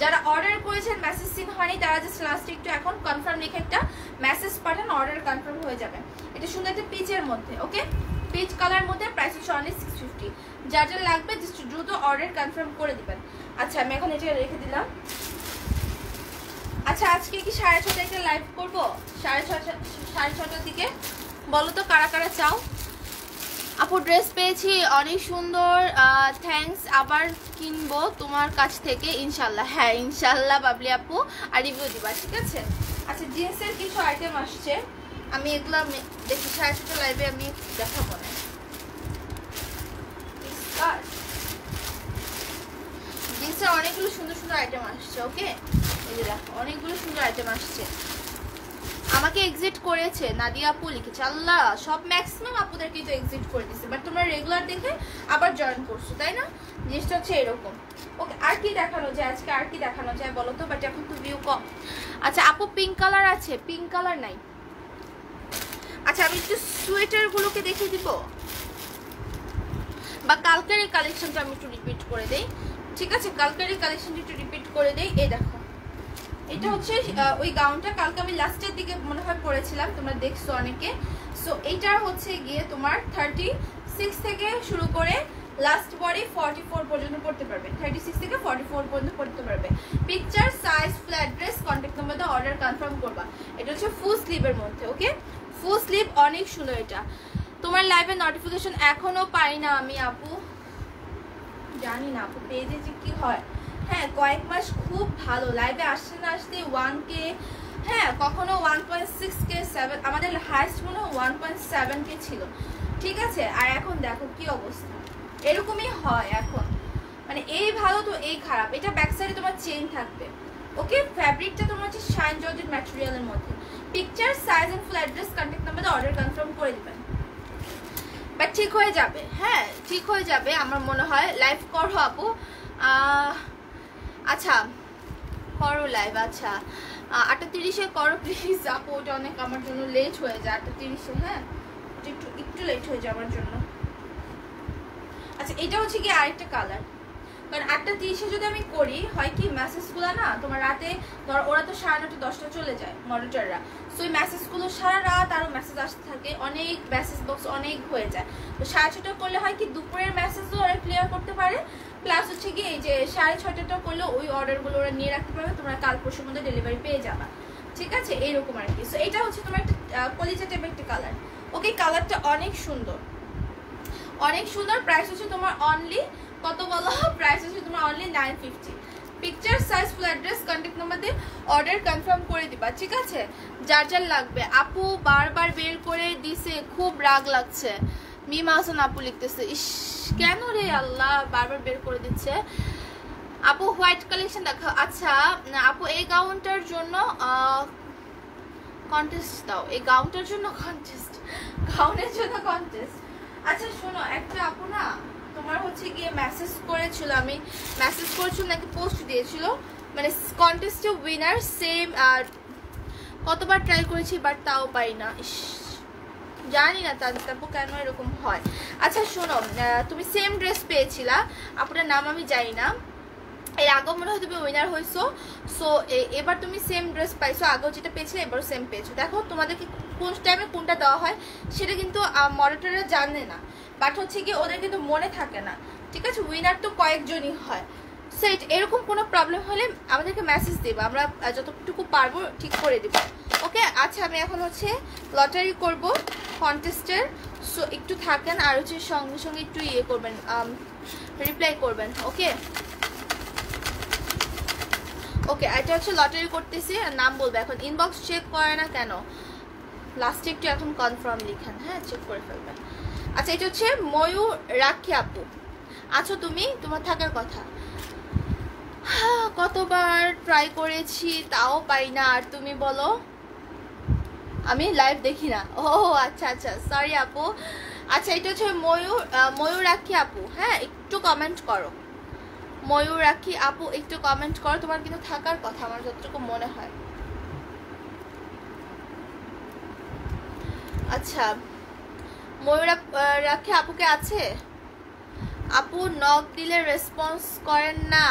যারা অর্ডার করেছেন মেসেজ সিন হয়নি তারা জাস্ট লাস্টে একটু এখন কনফার্ম লিখে একটা মেসেজ পাঠান, অর্ডার কনফার্ম হয়ে যাবে। এটা সুন্দর একটা পিচের মধ্যে, ওকে পিচ কালার মধ্যে। প্রাইস হচ্ছে অনলি 650। যার যার লাগবে জাস্ট দ্রুত অর্ডার কনফার্ম করে দিবেন। আচ্ছা আমি এখন এটা রেখে দিলাম। আচ্ছা আজকে কি 6:30টায় একটা লাইভ করবো? 6:30টার দিকে বলো তো কারা কারা চাও। আপু ড্রেস পেয়েছি অনেক সুন্দর, থ্যাঙ্কস। আবার কিনবো তোমার কাছ থেকে ইনশাল্লাহ। হ্যাঁ ইনশাল্লাহ বাবলি আপু, আর রিভিউ দিবা, ঠিক আছে? আচ্ছা জিন্সের কিছু আইটেম আসছে, আমি এগুলো দেখি 6:30টা লাইভে আমি দেখাবো না। জিন্সের অনেকগুলো সুন্দর সুন্দর আইটেম আসছে। ওকে এই যে দেখো অনেকগুলো সুন্দর আইটেম আসছে। আমাকে এক্সিট করেছে নাদিয়া আপু লিখেছে। আল্লাহ, সব ম্যাক্সিমাম আপুদেরকে তো এক্সিট করে দিচ্ছে, বাট তোমরা রেগুলার দেখে আবার জয়েন করছো তাই না? জিনিসটা হচ্ছে এরকম। ওকে আর কি দেখানো যায় আজকে? আর কি দেখানো যায় বলো তো? বাট এখন তো ভিউ কম। আচ্ছা আপু পিঙ্ক কালার আছে? পিঙ্ক কালার নাই। আচ্ছা আমি একটু সোয়েটারগুলোকে দেখিয়ে দিব, বা কালকের এই কালেকশনটা আমি একটু রিপিট করে দেই, ঠিক আছে? কালকের এই কালেকশনটা একটু রিপিট করে দেই। এই দেখো এটা হচ্ছে ওই গাউনটা কালকে আমি লাস্টের দিকে মনে হয় পরেছিলাম, তোমরা দেখছো অনেকে। সো এইটার হচ্ছে গিয়ে তোমার 36 থেকে শুরু করে লাস্ট বডি 44 পর্যন্ত পড়তে পারবে। 36 থেকে 44 পর্যন্ত পড়তে পারবে। Picture size flat dress contact নাম্বারে অর্ডার কনফার্ম করবা। এটা হচ্ছে ফুল স্লিভের মধ্যে। ওকে ফুল স্লিভ অনেক সুন্দর। এটা তোমার লাইভে নোটিফিকেশন এখনো পাই না আমি আপু, জানি না আপু পেজে যে কি হয়। হ্যাঁ কয়েক মাস খুব ভালো লাইভে আসতে না আসতে 1K, হ্যাঁ কখনো 1.6K 7, আমাদের হাইস্ট মনে হয় 1.7K ছিল, ঠিক আছে? আর এখন দেখো কি অবস্থা, এরকমই হয় এখন। মানে এই ভালো তো এই খারাপ। এটা ব্যাক সাইডে তোমার চেইন থাকবে। ওকে ফ্যাব্রিকটা তোমার হচ্ছে শাইন জর্জেট ম্যাটেরিয়ালের মধ্যে। Picture size and full address contact নাম্বারে অর্ডার কনফার্ম করে দিবেন। বাট ঠিক হয়ে যাবে, হ্যাঁ ঠিক হয়ে যাবে আমার মনে হয়। লাইভ করো আপু। আচ্ছা করো লাইভ। আচ্ছা 8:30-এ করো প্লিজ আপু, ওটা অনেক আমার জন্য লেট হয়ে যায় 8:30-এ। হ্যাঁ একটু লেট হয়ে যায় আমার জন্য। আচ্ছা এটা হচ্ছে কি আরেকটা কালার, কারণ 8:30-এ যদি আমি করি হয় কি মেসেজগুলো না তোমার রাতে, ধর ওরা তো 9:30 10টা চলে যায় মনিটররা, সো ওই মেসেজগুলো সারা রাত আরও মেসেজ আসতে থাকে, অনেক মেসেজ বক্স অনেক হয়ে যায়। তো 6:30 করলে হয় কি দুপুরের মেসেজও ওরা ক্লিয়ার করতে পারে, প্লাস হচ্ছে কি এই যে 6:30টা করলে ওই অর্ডারগুলো ওরা নিয়ে রাখতে পারবে, তোমরা কাল পরশুর মধ্যে ডেলিভারি পেয়ে যাবা, ঠিক আছে? এইরকম আর কি। সো এটা হচ্ছে তোমার একটা কলিজা টাইপের একটা কালার। ওকে কালারটা অনেক সুন্দর, অনেক সুন্দর। প্রাইস হচ্ছে তোমার অনলি কত বলো? প্রাইস হচ্ছে তোমার only 950। Picture size full address contact number দিয়ে অর্ডার কনফার্ম করে দিবা, ঠিক আছে? যার যার লাগবে। আপু বারবার বের করে দিছে, খুব রাগ লাগছে। মিম হাসান আপু লিখতেছে, ইস কেন রে আল্লাহ বারবার বের করে দিচ্ছে। আপু হোয়াইট কালেকশন দেখা। আচ্ছা আপু এই গাউনটার জন্য কন্টেস্ট দাও, এই গাউনটার জন্য কন্টেস্ট, গাউনের জন্য কন্টেস্ট। আচ্ছা শোনো একটা আপু না তোমার হচ্ছে গিয়ে মেসেজ করেছিল, আমি মেসেজ করেছিল নাকি পোস্ট দিয়েছিল, মানে কন্টেস্টে উইনার সেম। আর কতবার ট্রাই করেছি বাট তাও পাই না, জানি না তারপর কেন এরকম হয়। আচ্ছা শোনো তুমি সেম ড্রেস পেয়েছিলা, আপনার নাম আমি জানি না, এর আগেও মনে হয় তুমি উইনার হয়েছো। সো এবার তুমি সেম ড্রেস পাইছো, আগেও যেটা পেয়েছিলে এবারও সেম পেয়েছো। দেখো তোমাদেরকে কোন টাইমে কোনটা দেওয়া হয় সেটা কিন্তু মনিটররা জানে না, বাট হচ্ছে কি ওদের কিন্তু মনে থাকে না, ঠিক আছে? উইনার তো কয়েকজনই হয়। সো এরকম কোনো প্রবলেম হলে আমাদেরকে মেসেজ দেবো, আমরা যতটুকু পারবো ঠিক করে দেবো। ওকে আচ্ছা আমি এখন হচ্ছে লটারি করব কন্টেস্টের, সো একটু থাকেন আর হচ্ছে সঙ্গে সঙ্গে একটু ইয়ে করবেন, রিপ্লাই করবেন। ওকে ওকে এটা হচ্ছে লটারি করতেছি, নাম বলবো এখন। ইনবক্স চেক করে না কেন? লাস্টে একটু এখন কনফার্ম লিখেন, হ্যাঁ চেক করে ফেলবেন। আচ্ছা এটা হচ্ছে ময়ূর রাখি আপু, আছো তুমি? তোমার থাকার কথা। কতবার ট্রাই করেছি তাও পাই না, আর তুমি বলো আমি লাইভ দেখি না। ও আচ্ছা আচ্ছা সরি আপু। আচ্ছা এটা হচ্ছে ময়ূর রাখি আপু, হ্যাঁ একটু কমেন্ট করো। ময়ূর রাখি আপু একটু কমেন্ট করো, তোমার কিন্তু থাকার কথা আমার যতটুকু মনে হয়। আচ্ছা ময়ূর রাখি আপুকে আছে? আপু নক দিলে রেসপন্স করেন না,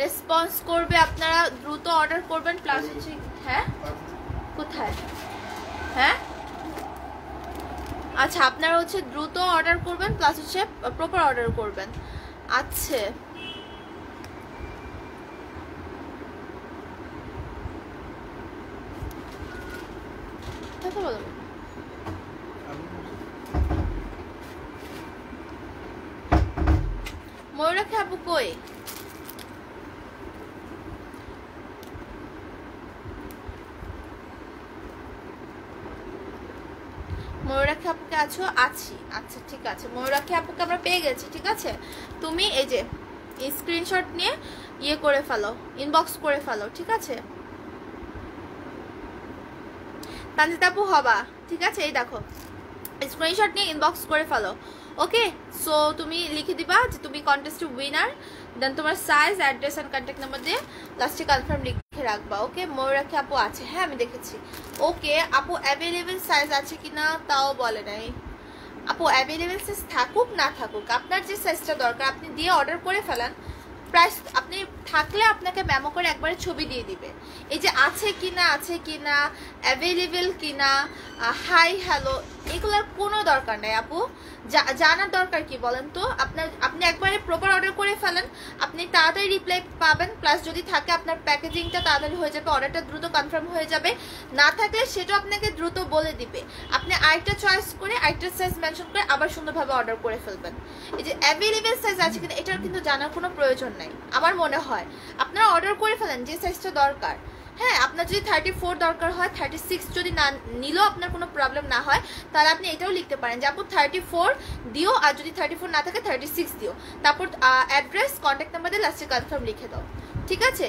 রেসপন্স করবে, আপনারা দ্রুত অর্ডার করবেন প্লাস হচ্ছে। হ্যাঁ কোথায়? হ্যাঁ আচ্ছা আপনারা হচ্ছে দ্রুত অর্ডার করবেন প্লাস হচ্ছে প্রপার অর্ডার করবেন। আচ্ছা কথা বলো। ময়ূরাখি আপু কই? ময়ূরাখি আপুকে আছো? আছি। আচ্ছা ঠিক আছে ময়ূরাখি আপুকে আমরা পেয়ে গেছি, ঠিক আছে। তুমি এই যে স্ক্রিনশট নিয়ে ইয়ে করে ফেলো, ইনবক্স করে ফেলো, ঠিক আছে। তানজিদ আপু হবা, ঠিক আছে এই দেখো স্ক্রিনশট নিয়ে ইনবক্স করে ফেলো। ওকে সো তুমি লিখে দিবা যে তুমি কন্টেস্ট উইনার, দেন তোমার size, address and contact number দিয়ে লাস্টে কনফার্ম লিখে রাখবা। ওকে ময়ূরাখি আপু আছে, হ্যাঁ আমি দেখেছি। ওকে আপু অ্যাভেলেবেল সাইজ আছে কিনা তাও বলে নাই। আপু অ্যাভেলেবেল সাইজ থাকুক না থাকুক, আপনার যে সাইজটা দরকার আপনি দিয়ে অর্ডার করে ফেলান। প্রাইস আপনি থাকলে আপনাকে মেমো করে একবারে ছবি দিয়ে দিবে, এই যে আছে কিনা অ্যাভেলেবেল কিনা, হাই হ্যালো এগুলোর কোনো দরকার নাই আপু। জানার দরকার কি বলেন তো, আপনি একবারে প্রপার অর্ডার করে ফেলেন, আপনি তাড়াতাড়ি রিপ্লাই পাবেন, প্লাস যদি থাকে আপনার প্যাকেজিংটা তাড়াতাড়ি হয়ে যাবে, অর্ডারটা দ্রুত কনফার্ম হয়ে যাবে, না থাকলে সেটাও আপনাকে দ্রুত বলে দিবে, আপনি আরেকটা চয়েস করে আরেকটা সাইজ মেনশন করে আবার সুন্দরভাবে অর্ডার করে ফেলবেন। এই যে অ্যাভেলেবেল সাইজ আছে কিনা এটার কিন্তু জানার কোনো প্রয়োজন নাই আমার মনে হয়, আপনারা অর্ডার করে ফেলেন যে সাইজটা দরকার। হ্যাঁ আপনার যদি 34 দরকার হয়, 36 যদি না নিলেও আপনার কোনো প্রবলেম না হয় তাহলে আপনি এটাও লিখতে পারেন যে আপু 34 দিও, আর যদি 34 না থাকে 36 দিও, তারপর অ্যাড্রেস কন্ট্যাক্ট নাম্বার দিয়ে লাস্টে কনফার্ম লিখে দাও, ঠিক আছে।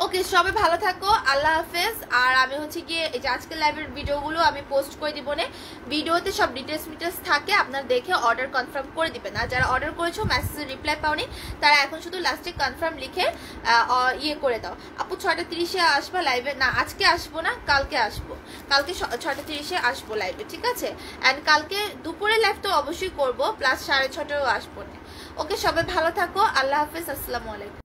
ওকে সবাই ভালো থাকো, আল্লাহ হাফেজ। আর আমি হচ্ছে গিয়ে এই যে আজকের লাইভের ভিডিওগুলো আমি পোস্ট করে দিব না, ভিডিওতে সব ডিটেলস থাকে, আপনারা দেখে অর্ডার কনফার্ম করে দিবেন। আর যারা অর্ডার করেছো মেসেজের রিপ্লাই পাওনি তারা এখন শুধু লাস্টে কনফার্ম লিখে ইয়ে করে দাও। আপু 6:30-এ আসবা লাইভে? না আজকে আসবো না, কালকে আসবো, কালকে 6:30-এ আসবো লাইভে, ঠিক আছে। অ্যান্ড কালকে দুপুরে লাইভ তো অবশ্যই করবো, প্লাস 6:30-এও আসবো না। ওকে সবাই ভালো থাকো, আল্লাহ হাফেজ, আসসালামু আলাইকুম।